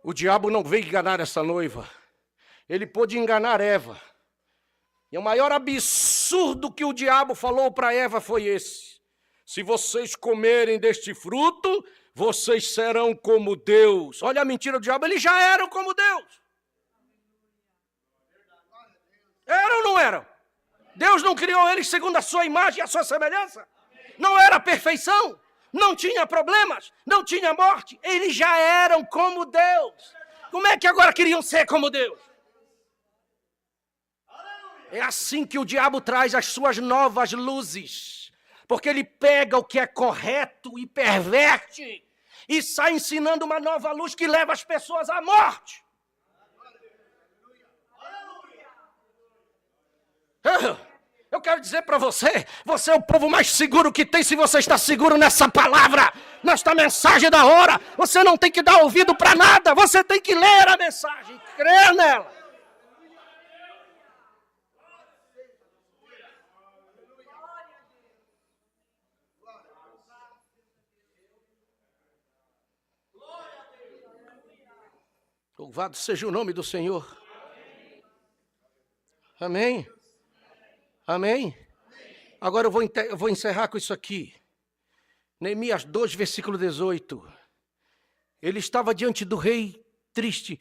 O diabo não veio enganar essa noiva. Ele pôde enganar Eva. E o maior absurdo que o diabo falou para Eva foi esse. Se vocês comerem deste fruto, vocês serão como Deus. Olha a mentira do diabo, eles já eram como Deus. Eram ou não eram? Deus não criou eles segundo a sua imagem e a sua semelhança? Não era perfeição? Não tinha problemas, não tinha morte, eles já eram como Deus. Como é que agora queriam ser como Deus? É assim que o diabo traz as suas novas luzes, porque ele pega o que é correto e perverte, e sai ensinando uma nova luz que leva as pessoas à morte. Eu quero dizer para você, você é o povo mais seguro que tem se você está seguro nessa palavra, nesta mensagem da hora. Você não tem que dar ouvido para nada, você tem que ler a mensagem, crer nela. Louvado seja o nome do Senhor. Amém. Amém? Agora eu vou encerrar com isso aqui. Neemias 2, versículo 18. Ele estava diante do rei triste.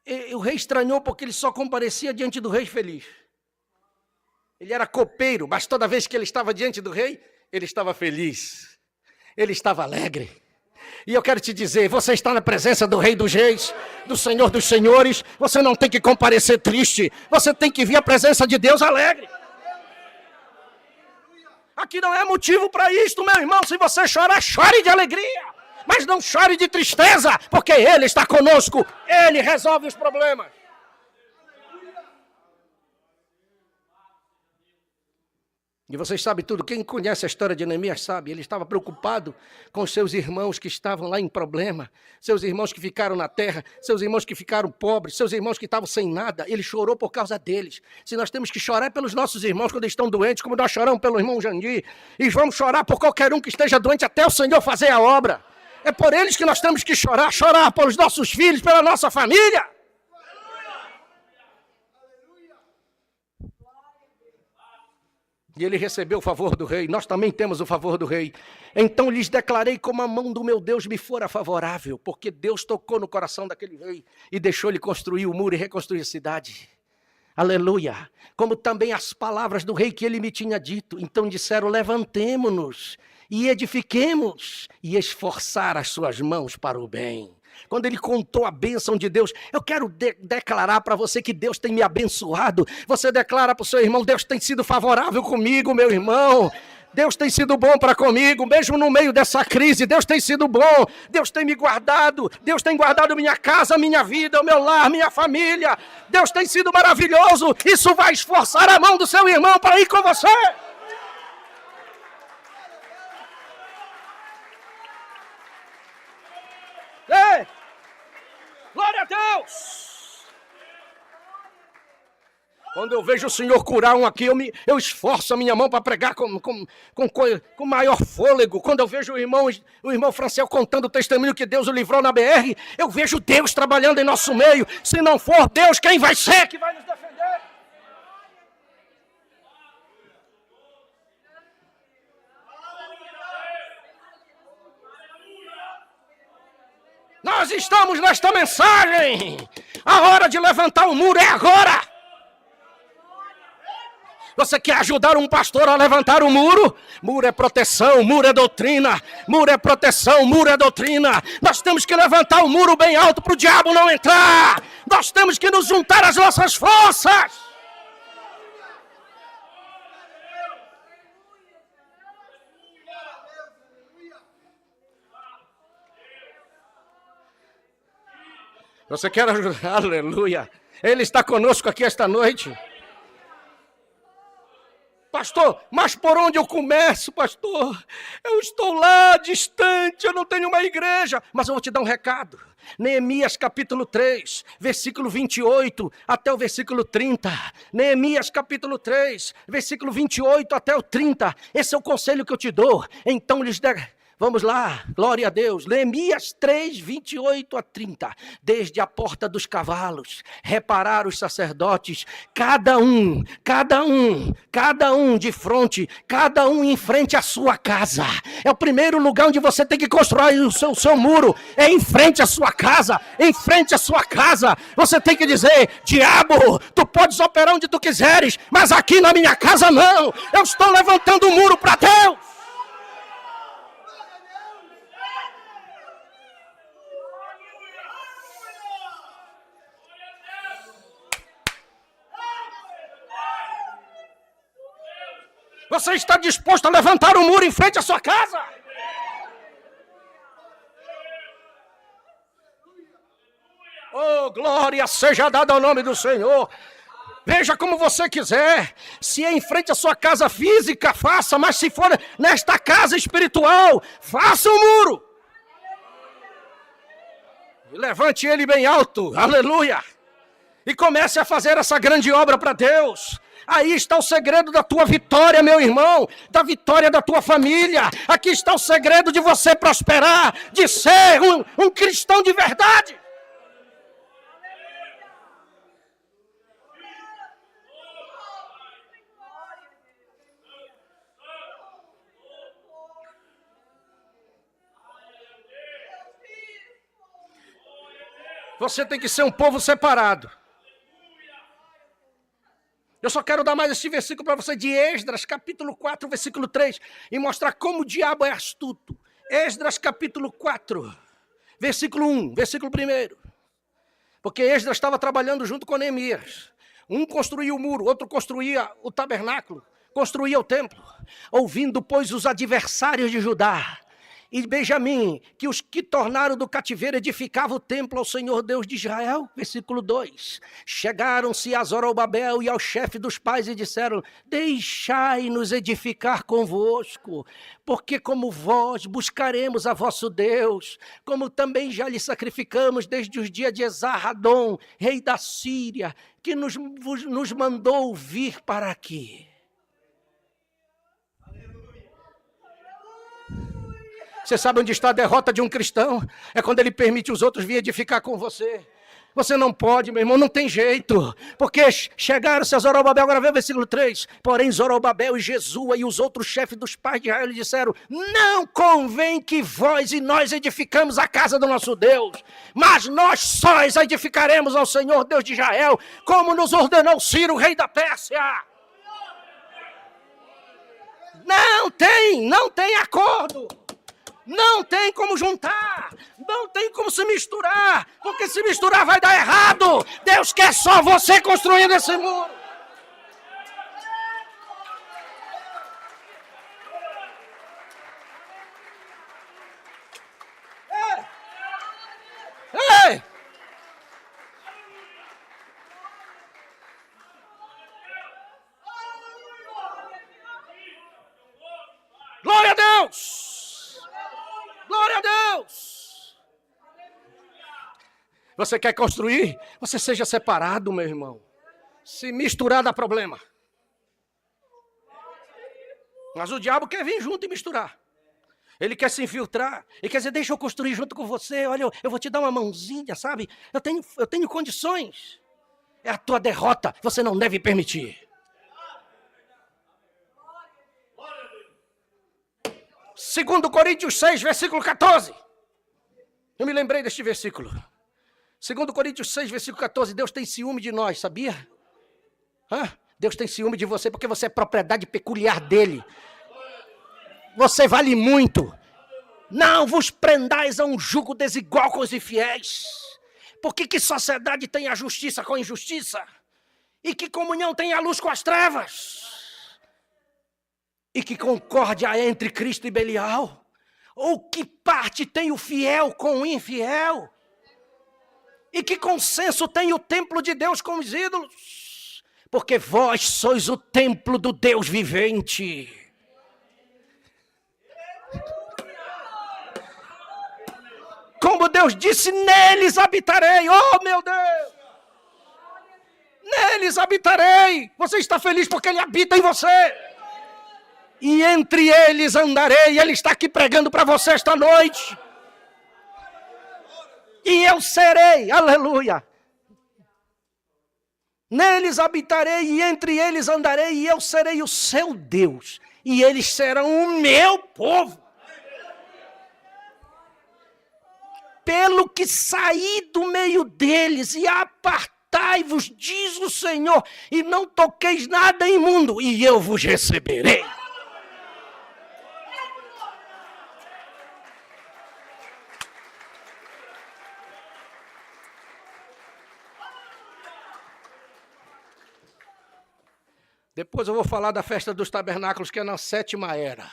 E o rei estranhou porque ele só comparecia diante do rei feliz. Ele era copeiro, mas toda vez que ele estava diante do rei, ele estava feliz. Ele estava alegre. E eu quero te dizer, você está na presença do Rei dos Reis, do Senhor dos Senhores. Você não tem que comparecer triste. Você tem que vir à presença de Deus alegre. Aqui não é motivo para isto, meu irmão. Se você chorar, chore de alegria. Mas não chore de tristeza, porque Ele está conosco. Ele resolve os problemas. E vocês sabem tudo, quem conhece a história de Neemias sabe, ele estava preocupado com seus irmãos que estavam lá em problema, seus irmãos que ficaram na terra, seus irmãos que ficaram pobres, seus irmãos que estavam sem nada, ele chorou por causa deles. Se nós temos que chorar pelos nossos irmãos quando estão doentes, como nós choramos pelo irmão Jandir, e vamos chorar por qualquer um que esteja doente até o Senhor fazer a obra. É por eles que nós temos que chorar pelos nossos filhos, pela nossa família. E ele recebeu o favor do rei, nós também temos o favor do rei. Então lhes declarei como a mão do meu Deus me fora favorável, porque Deus tocou no coração daquele rei e deixou-lhe construir o muro e reconstruir a cidade. Aleluia! Como também as palavras do rei que ele me tinha dito. Então disseram, levantemo-nos e edifiquemos e esforçar as suas mãos para o bem. Quando ele contou a bênção de Deus, eu quero declarar para você que Deus tem me abençoado. Você declara para o seu irmão, Deus tem sido favorável comigo, meu irmão. Deus tem sido bom para comigo, mesmo no meio dessa crise, Deus tem sido bom. Deus tem me guardado, Deus tem guardado minha casa, minha vida, o meu lar, minha família. Deus tem sido maravilhoso. Isso vai esforçar a mão do seu irmão para ir com você. Ei! Glória a Deus! Quando eu vejo o Senhor curar um aqui, eu esforço a minha mão para pregar com maior fôlego. Quando eu vejo o irmão Francel contando o testemunho que Deus o livrou na BR, eu vejo Deus trabalhando em nosso meio. Se não for Deus, quem vai ser que vai nos defender? Nós estamos nesta mensagem. A hora de levantar o muro é agora. Você quer ajudar um pastor a levantar o muro? Muro é proteção, muro é doutrina. Muro é proteção, muro é doutrina. Nós temos que levantar o muro bem alto para o diabo não entrar. Nós temos que nos juntar às nossas forças. Você quer ajudar? Aleluia. Ele está conosco aqui esta noite. Pastor, mas por onde eu começo, pastor? Eu estou lá, distante, eu não tenho uma igreja. Mas eu vou te dar um recado. Neemias capítulo 3, versículo 28 até o versículo 30. Neemias capítulo 3, versículo 28 até o 30. Esse é o conselho que eu te dou. Então lhes vamos lá, glória a Deus. Neemias 3, 28 a 30. Desde a porta dos cavalos, repararam os sacerdotes, cada um de frente, cada um em frente à sua casa. É o primeiro lugar onde você tem que construir o seu muro, é em frente à sua casa, em frente à sua casa. Você tem que dizer, diabo, tu podes operar onde tu quiseres, mas aqui na minha casa não. Eu estou levantando o muro para Deus. Você está disposto a levantar o muro em frente à sua casa? Oh, glória seja dada ao nome do Senhor. Veja como você quiser. Se é em frente à sua casa física, faça. Mas se for nesta casa espiritual, faça o muro. E levante ele bem alto. Aleluia. E comece a fazer essa grande obra para Deus. Aí está o segredo da tua vitória, meu irmão, da vitória da tua família. Aqui está o segredo de você prosperar, de ser um cristão de verdade. Você tem que ser um povo separado. Eu só quero dar mais esse versículo para você de Esdras, capítulo 4, versículo 3, e mostrar como o diabo é astuto. Esdras, capítulo 4, versículo 1, versículo 1. Porque Esdras estava trabalhando junto com Neemias. Um construía o muro, outro construía o tabernáculo, construía o templo. Ouvindo, pois, os adversários de Judá e Benjamim, que os que tornaram do cativeiro edificavam o templo ao Senhor Deus de Israel. Versículo 2. Chegaram-se a Zorobabel e ao chefe dos pais e disseram: deixai-nos edificar convosco, porque como vós buscaremos a vosso Deus, como também já lhe sacrificamos desde os dias de Esarhadon, rei da Síria, que nos mandou vir para aqui. Você sabe onde está a derrota de um cristão? É quando ele permite os outros vir edificar com você. Você não pode, meu irmão, não tem jeito. Porque chegaram-se a Zorobabel, agora vê o versículo 3. Porém, Zorobabel e Jesua e os outros chefes dos pais de Israel lhe disseram: não convém que vós e nós edificamos a casa do nosso Deus, mas nós sóis edificaremos ao Senhor Deus de Israel, como nos ordenou Ciro, rei da Pérsia. Não tem acordo. Não tem como juntar, não tem como se misturar, porque se misturar vai dar errado. Deus quer só você construindo esse muro. Ei! Glória a Deus! Glória a Deus! Você quer construir? Você seja separado, meu irmão. Se misturar dá problema. Mas o diabo quer vir junto e misturar. Ele quer se infiltrar. Ele quer dizer: deixa eu construir junto com você. Olha, eu vou te dar uma mãozinha, sabe? Eu tenho condições. É a tua derrota. Você não deve permitir. 2 Coríntios 6, versículo 14. Eu me lembrei deste versículo. 2 Coríntios 6, versículo 14. Deus tem ciúme de nós, sabia? Deus tem ciúme de você porque você é propriedade peculiar dele. Você vale muito. Não vos prendais a um jugo desigual com os infiéis. Porque que sociedade tem a justiça com a injustiça? E que comunhão tem a luz com as trevas? E que concórdia há entre Cristo e Belial? Ou que parte tem o fiel com o infiel? E que consenso tem o templo de Deus com os ídolos? Porque vós sois o templo do Deus vivente. Como Deus disse: neles habitarei. Oh, meu Deus! Neles habitarei. Você está feliz porque Ele habita em você. E entre eles andarei. Ele está aqui pregando para você esta noite. E eu serei, aleluia. Neles habitarei e entre eles andarei, e eu serei o seu Deus. E eles serão o meu povo. Pelo que saí do meio deles e apartai-vos, diz o Senhor, e não toqueis nada imundo, e eu vos receberei. Depois eu vou falar da festa dos tabernáculos, que é na 7ª era.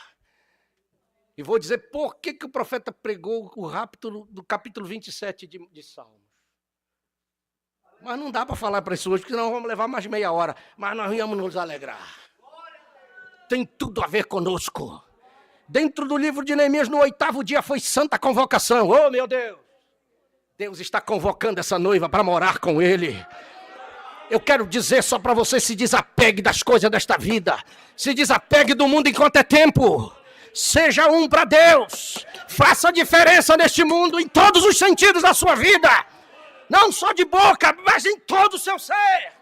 E vou dizer por que o profeta pregou o rapto do capítulo 27 de Salmos. Mas não dá para falar para isso hoje, porque senão vamos levar mais meia hora. Mas nós íamos nos alegrar. Tem tudo a ver conosco. Dentro do livro de Neemias, no 8º dia, foi santa convocação. Oh, meu Deus! Deus está convocando essa noiva para morar com Ele. Eu quero dizer só para você: se desapegue das coisas desta vida. Se desapegue do mundo enquanto é tempo. Seja um para Deus. Faça a diferença neste mundo em todos os sentidos da sua vida. Não só de boca, mas em todo o seu ser.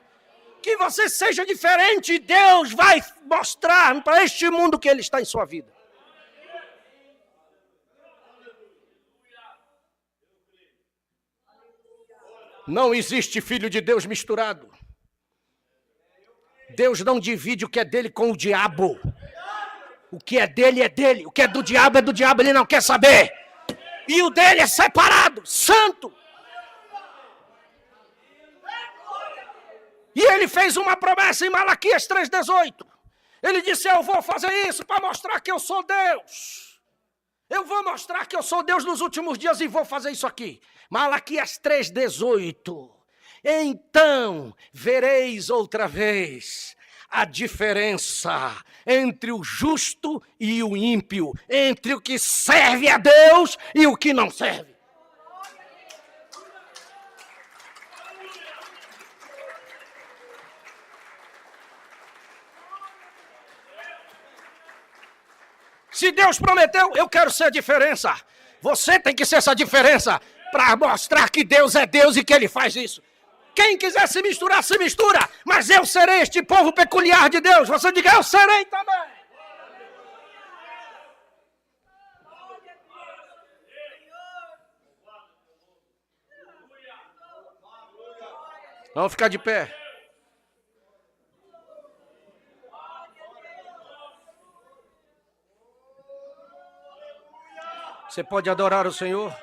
Que você seja diferente e Deus vai mostrar para este mundo que Ele está em sua vida. Não existe filho de Deus misturado. Deus não divide o que é dele com o diabo. O que é dele é dele. O que é do diabo, ele não quer saber. E o dele é separado, santo. E ele fez uma promessa em Malaquias 3,18. Ele disse: eu vou fazer isso para mostrar que eu sou Deus. Eu vou mostrar que eu sou Deus nos últimos dias e vou fazer isso aqui. Malaquias 3,18. Então vereis outra vez a diferença entre o justo e o ímpio, entre o que serve a Deus e o que não serve. Se Deus prometeu, eu quero ser a diferença. Você tem que ser essa diferença para mostrar que Deus é Deus e que Ele faz isso. Quem quiser se misturar, se mistura. Mas eu serei este povo peculiar de Deus. Você diga, eu serei também. Vamos ficar de pé. Você pode adorar o Senhor?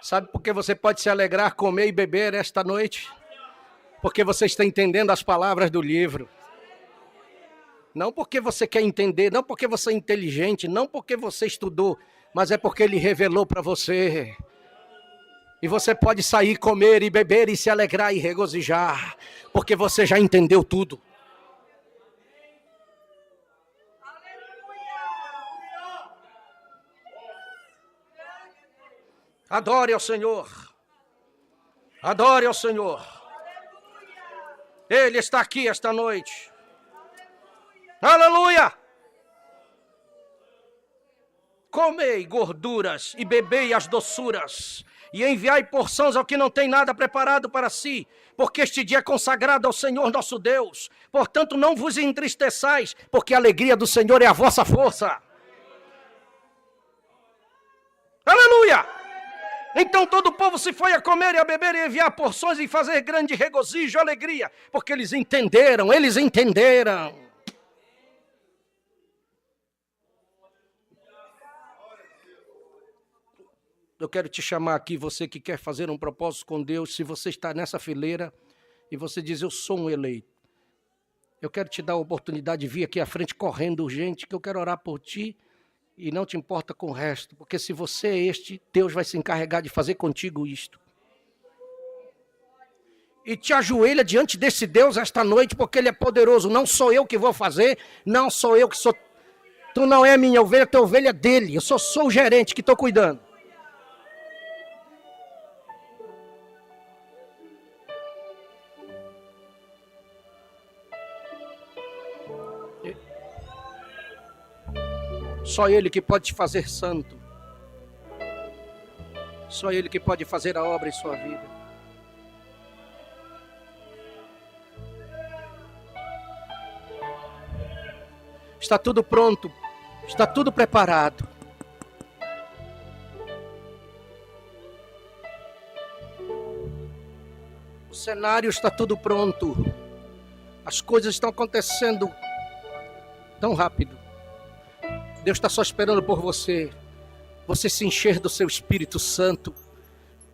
Sabe por que você pode se alegrar, comer e beber esta noite? Porque você está entendendo as palavras do livro. Não porque você quer entender, não porque você é inteligente, não porque você estudou, mas é porque Ele revelou para você. E você pode sair, comer e beber e se alegrar e regozijar, porque você já entendeu tudo. Adore ao Senhor. Adore ao Senhor. Ele está aqui esta noite. Aleluia! Comei gorduras e bebei as doçuras, e enviai porções ao que não tem nada preparado para si, porque este dia é consagrado ao Senhor nosso Deus. Portanto, não vos entristeçais, porque a alegria do Senhor é a vossa força. Aleluia! Então todo o povo se foi a comer e a beber e enviar porções e fazer grande regozijo, alegria, porque eles entenderam. Eu quero te chamar aqui, você que quer fazer um propósito com Deus, se você está nessa fileira e você diz, eu sou um eleito. Eu quero te dar a oportunidade de vir aqui à frente correndo urgente, que eu quero orar por ti. E não te importa com o resto, porque se você é este, Deus vai se encarregar de fazer contigo isto. E te ajoelha diante desse Deus esta noite, porque Ele é poderoso. Não sou eu que vou fazer, não sou eu que sou... Tu não é minha ovelha, tu é ovelha dele. Eu só sou o gerente que estou cuidando. Só Ele que pode te fazer santo. Só Ele que pode fazer a obra em sua vida. Está tudo pronto. Está tudo preparado. O cenário está tudo pronto. As coisas estão acontecendo tão rápido. Deus está só esperando por você. Você se encher do seu Espírito Santo.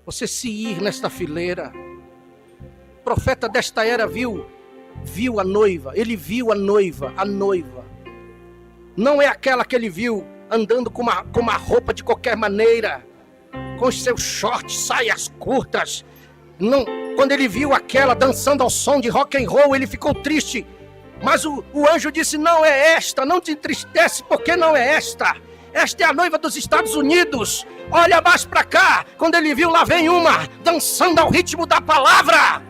Você se ir nesta fileira. O profeta desta era viu a noiva. Ele viu a noiva. Não é aquela que ele viu andando com uma roupa de qualquer maneira. Com os seus shorts, saias curtas. Não, quando ele viu aquela dançando ao som de rock and roll, ele ficou triste. Mas o anjo disse, não é esta, não te entristece, porque não é esta. Esta é a noiva dos Estados Unidos. Olha mais para cá. Quando ele viu, lá vem uma, dançando ao ritmo da palavra.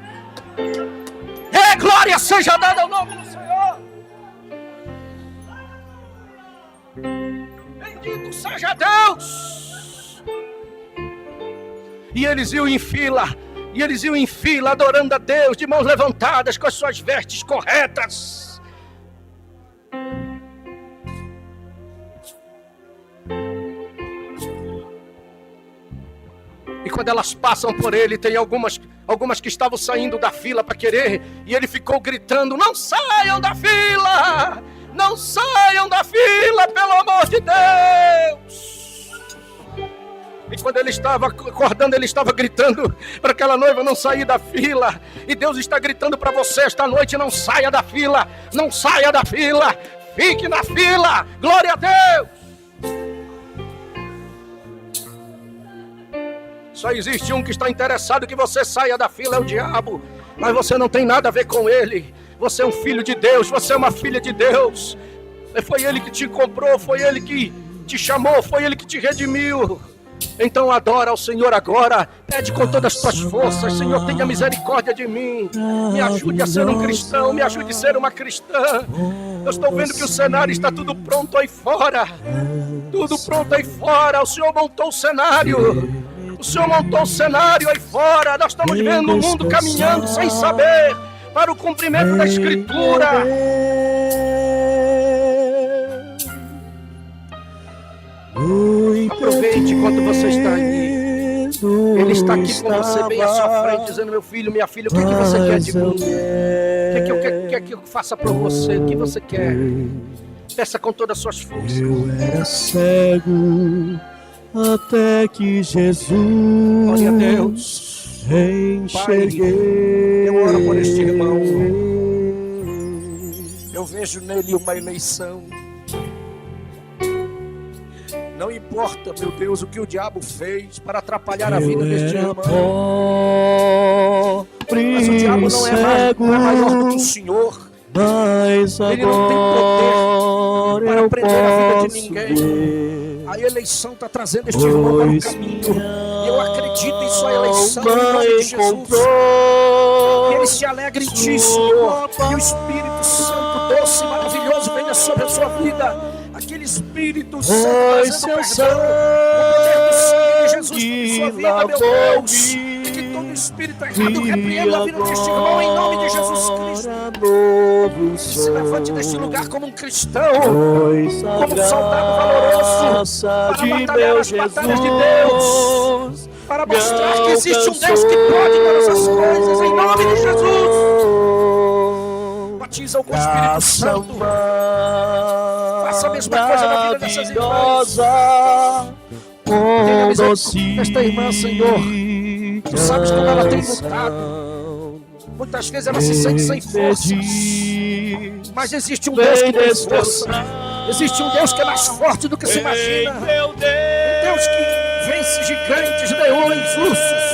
Glória seja dada ao nome do Senhor. Bendito seja Deus. E eles iam em fila, adorando a Deus, de mãos levantadas, com as suas vestes corretas. E quando elas passam por ele, tem algumas que estavam saindo da fila para querer, e ele ficou gritando, não saiam da fila! Não saiam da fila, pelo amor de Deus! E quando ele estava acordando, ele estava gritando para aquela noiva não sair da fila. E Deus está gritando para você esta noite: não saia da fila, não saia da fila, fique na fila. Glória a Deus. Só existe um que está interessado que você saia da fila, é o diabo. Mas você não tem nada a ver com ele. Você é um filho de Deus, você é uma filha de Deus. Foi ele que te comprou, foi ele que te chamou, foi ele que te redimiu. Então adora ao Senhor agora, pede com todas as tuas forças: Senhor, tenha misericórdia de mim, me ajude a ser um cristão, me ajude a ser uma cristã. Eu estou vendo que o cenário está tudo pronto aí fora, tudo pronto aí fora. O Senhor montou o cenário, o Senhor montou o cenário aí fora. Nós estamos vendo o mundo caminhando sem saber para o cumprimento da Escritura. Aproveite enquanto você está aí. Ele está aqui com você, bem à sua frente, dizendo: meu filho, minha filha, o que você quer de mim? O que quer que eu faça por você? O que você quer? Peça com todas as suas forças. Eu era cego até que Jesus, glória a Deus, enxerguei. Eu oro por este irmão. Eu vejo nele uma eleição. Não importa, meu Deus, o que o diabo fez para atrapalhar a vida deste irmão. Mas o diabo não é maior do que o Senhor. Ele não tem poder para prender a vida de ninguém. A eleição está trazendo este irmão para o caminho. E eu acredito em sua eleição, em nome de Jesus. Que ele se alegre em ti, Senhor. Que o Espírito Santo doce e maravilhoso venha sobre a sua vida. Aquele Espírito Santo trazendo perdão, o poder do sangue de Jesus sobre sua vida, meu Deus. E que todo espírito errado repreenda a vida deste irmão em nome de Jesus Cristo. E se levante deste lugar como um cristão, como um soldado valoroso, para batalhar as batalhas de Deus, para mostrar que existe um Deus que pode todas as coisas, em nome de Jesus. Batiza-o com o Espírito Santo. Faça a mesma coisa na vida dessas irmãs. Tenha misericórdia desta irmã, Senhor. Tu sabes como ela tem lutado. Muitas vezes ela se sente sem forças. Mas existe um Deus que tem força. Existe um Deus que é mais forte do que se imagina. Um Deus que vence gigantes, leões, ursos.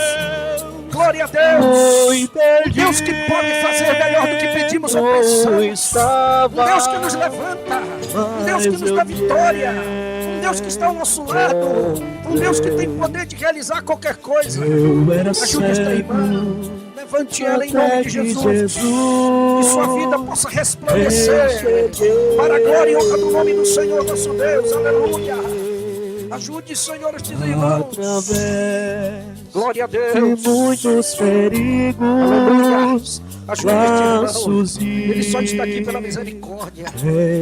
Glória a Deus. Deus que pode fazer melhor do que pedimos ou pensamos. Um Deus que nos levanta. Um Deus que nos dá vitória. Um Deus que está ao nosso lado. Um Deus que tem poder de realizar qualquer coisa. Ajude esta irmã. Levante ela em nome de Jesus. Que sua vida possa resplandecer para a glória e honra do nome do Senhor nosso Deus. Aleluia. Ajude, Senhor, estes irmãos. Glória a Deus. De muitos perigos, ajude este irmão. Ele só está aqui pela misericórdia.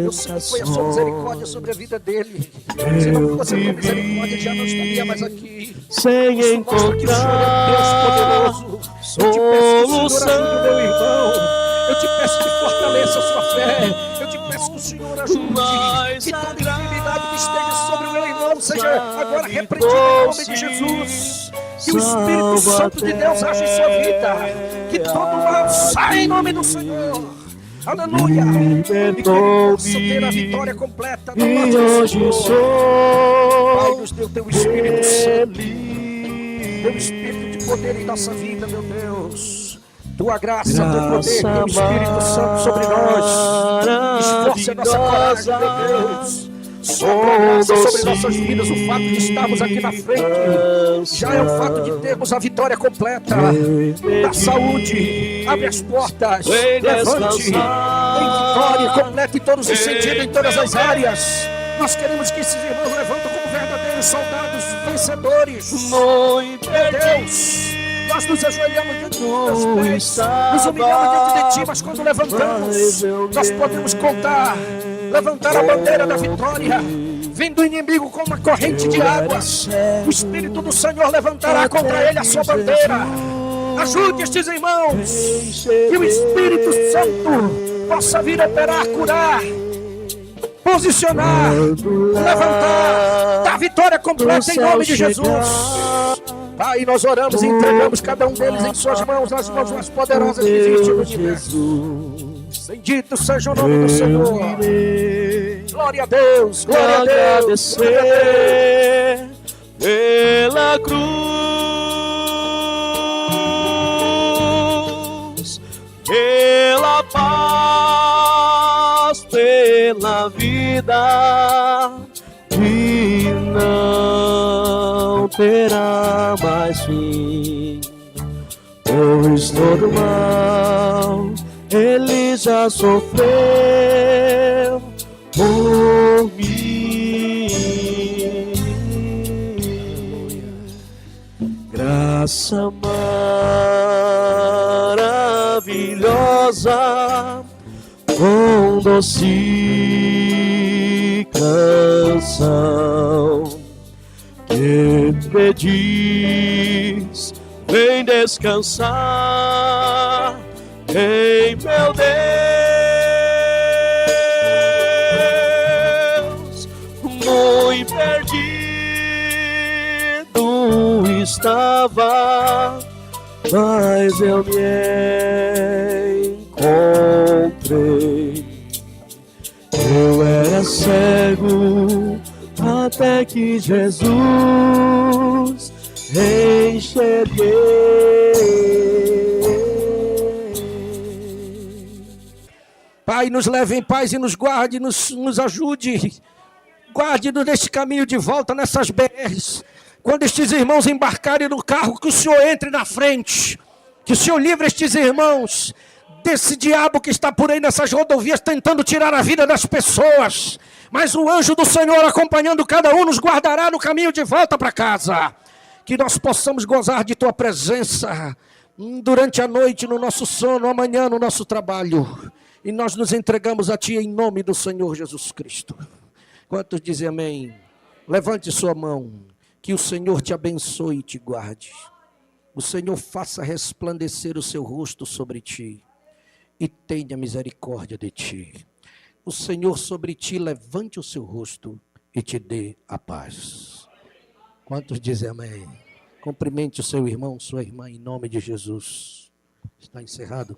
Eu sei que foi a sua misericórdia sobre a vida dele. Se não fosse a sua misericórdia, já não estaria mais aqui. Sem Isso mostra que o Senhor é Deus poderoso. Eu te peço que o Senhor ajude o meu irmão. Eu te peço que fortaleça a sua fé. Eu te peço que o Senhor ajude. Que toda enfermidade que esteja sobre o meu irmão seja agora repreendida em nome de Jesus. Que o Espírito Santo de Deus age em sua vida. Que todo mal saia em nome do Senhor. Aleluia. E que ele possa ter a vitória completa da parte do Senhor. Pai, nos deu teu Espírito Santo. Teu Espírito de poder em nossa vida, meu Deus. Tua graça, teu poder, teu Espírito Santo sobre nós. Esforce a nossa coragem, meu Deus. Sopra a graça sobre nossas vidas. O fato de estarmos aqui na frente já é o fato de termos a vitória completa. Da saúde, abre as portas, levante. Tem vitória completa em todos os sentidos, em todas as áreas. Nós queremos que esses irmãos levantem como verdadeiros soldados vencedores. Meu Deus, nós nos ajoelhamos diante dos teus pés, nos humilhamos diante de ti, mas quando levantamos, nós podemos contar, levantar a bandeira da vitória. Vindo o inimigo com uma corrente de água, o Espírito do Senhor levantará contra ele a sua bandeira. Ajude estes irmãos, que o Espírito Santo possa vir operar, curar, posicionar, levantar, dar vitória completa em nome de Jesus. Pai, nós oramos e entregamos cada um deles em suas mãos, nas mãos mais poderosas que existem no universo. Bendito seja o nome do Senhor. Glória a Deus, glória a Deus. Agradecer pela cruz, pela paz, pela vida que não terá mais fim, pois todo mal Ele já sofreu por mim. Graça maravilhosa, com doce canção, que pedis, vem descansar em meu Deus. Muito perdido estava, mas eu me encontrei. Eu era cego até que Jesus enxerguei. Pai, nos leve em paz e nos guarde, nos ajude. Guarde-nos neste caminho de volta, nessas BRs. Quando estes irmãos embarcarem no carro, que o Senhor entre na frente. Que o Senhor livre estes irmãos desse diabo que está por aí nessas rodovias tentando tirar a vida das pessoas. Mas o anjo do Senhor acompanhando cada um nos guardará no caminho de volta para casa. Que nós possamos gozar de Tua presença durante a noite, no nosso sono, amanhã no nosso trabalho. E nós nos entregamos a Ti em nome do Senhor Jesus Cristo. Quantos dizem amém? Levante sua mão. Que o Senhor te abençoe e te guarde. O Senhor faça resplandecer o seu rosto sobre ti e tenha misericórdia de ti. O Senhor sobre ti levante o seu rosto e te dê a paz. Quantos dizem amém? Cumprimente o seu irmão, sua irmã, em nome de Jesus. Está encerrado.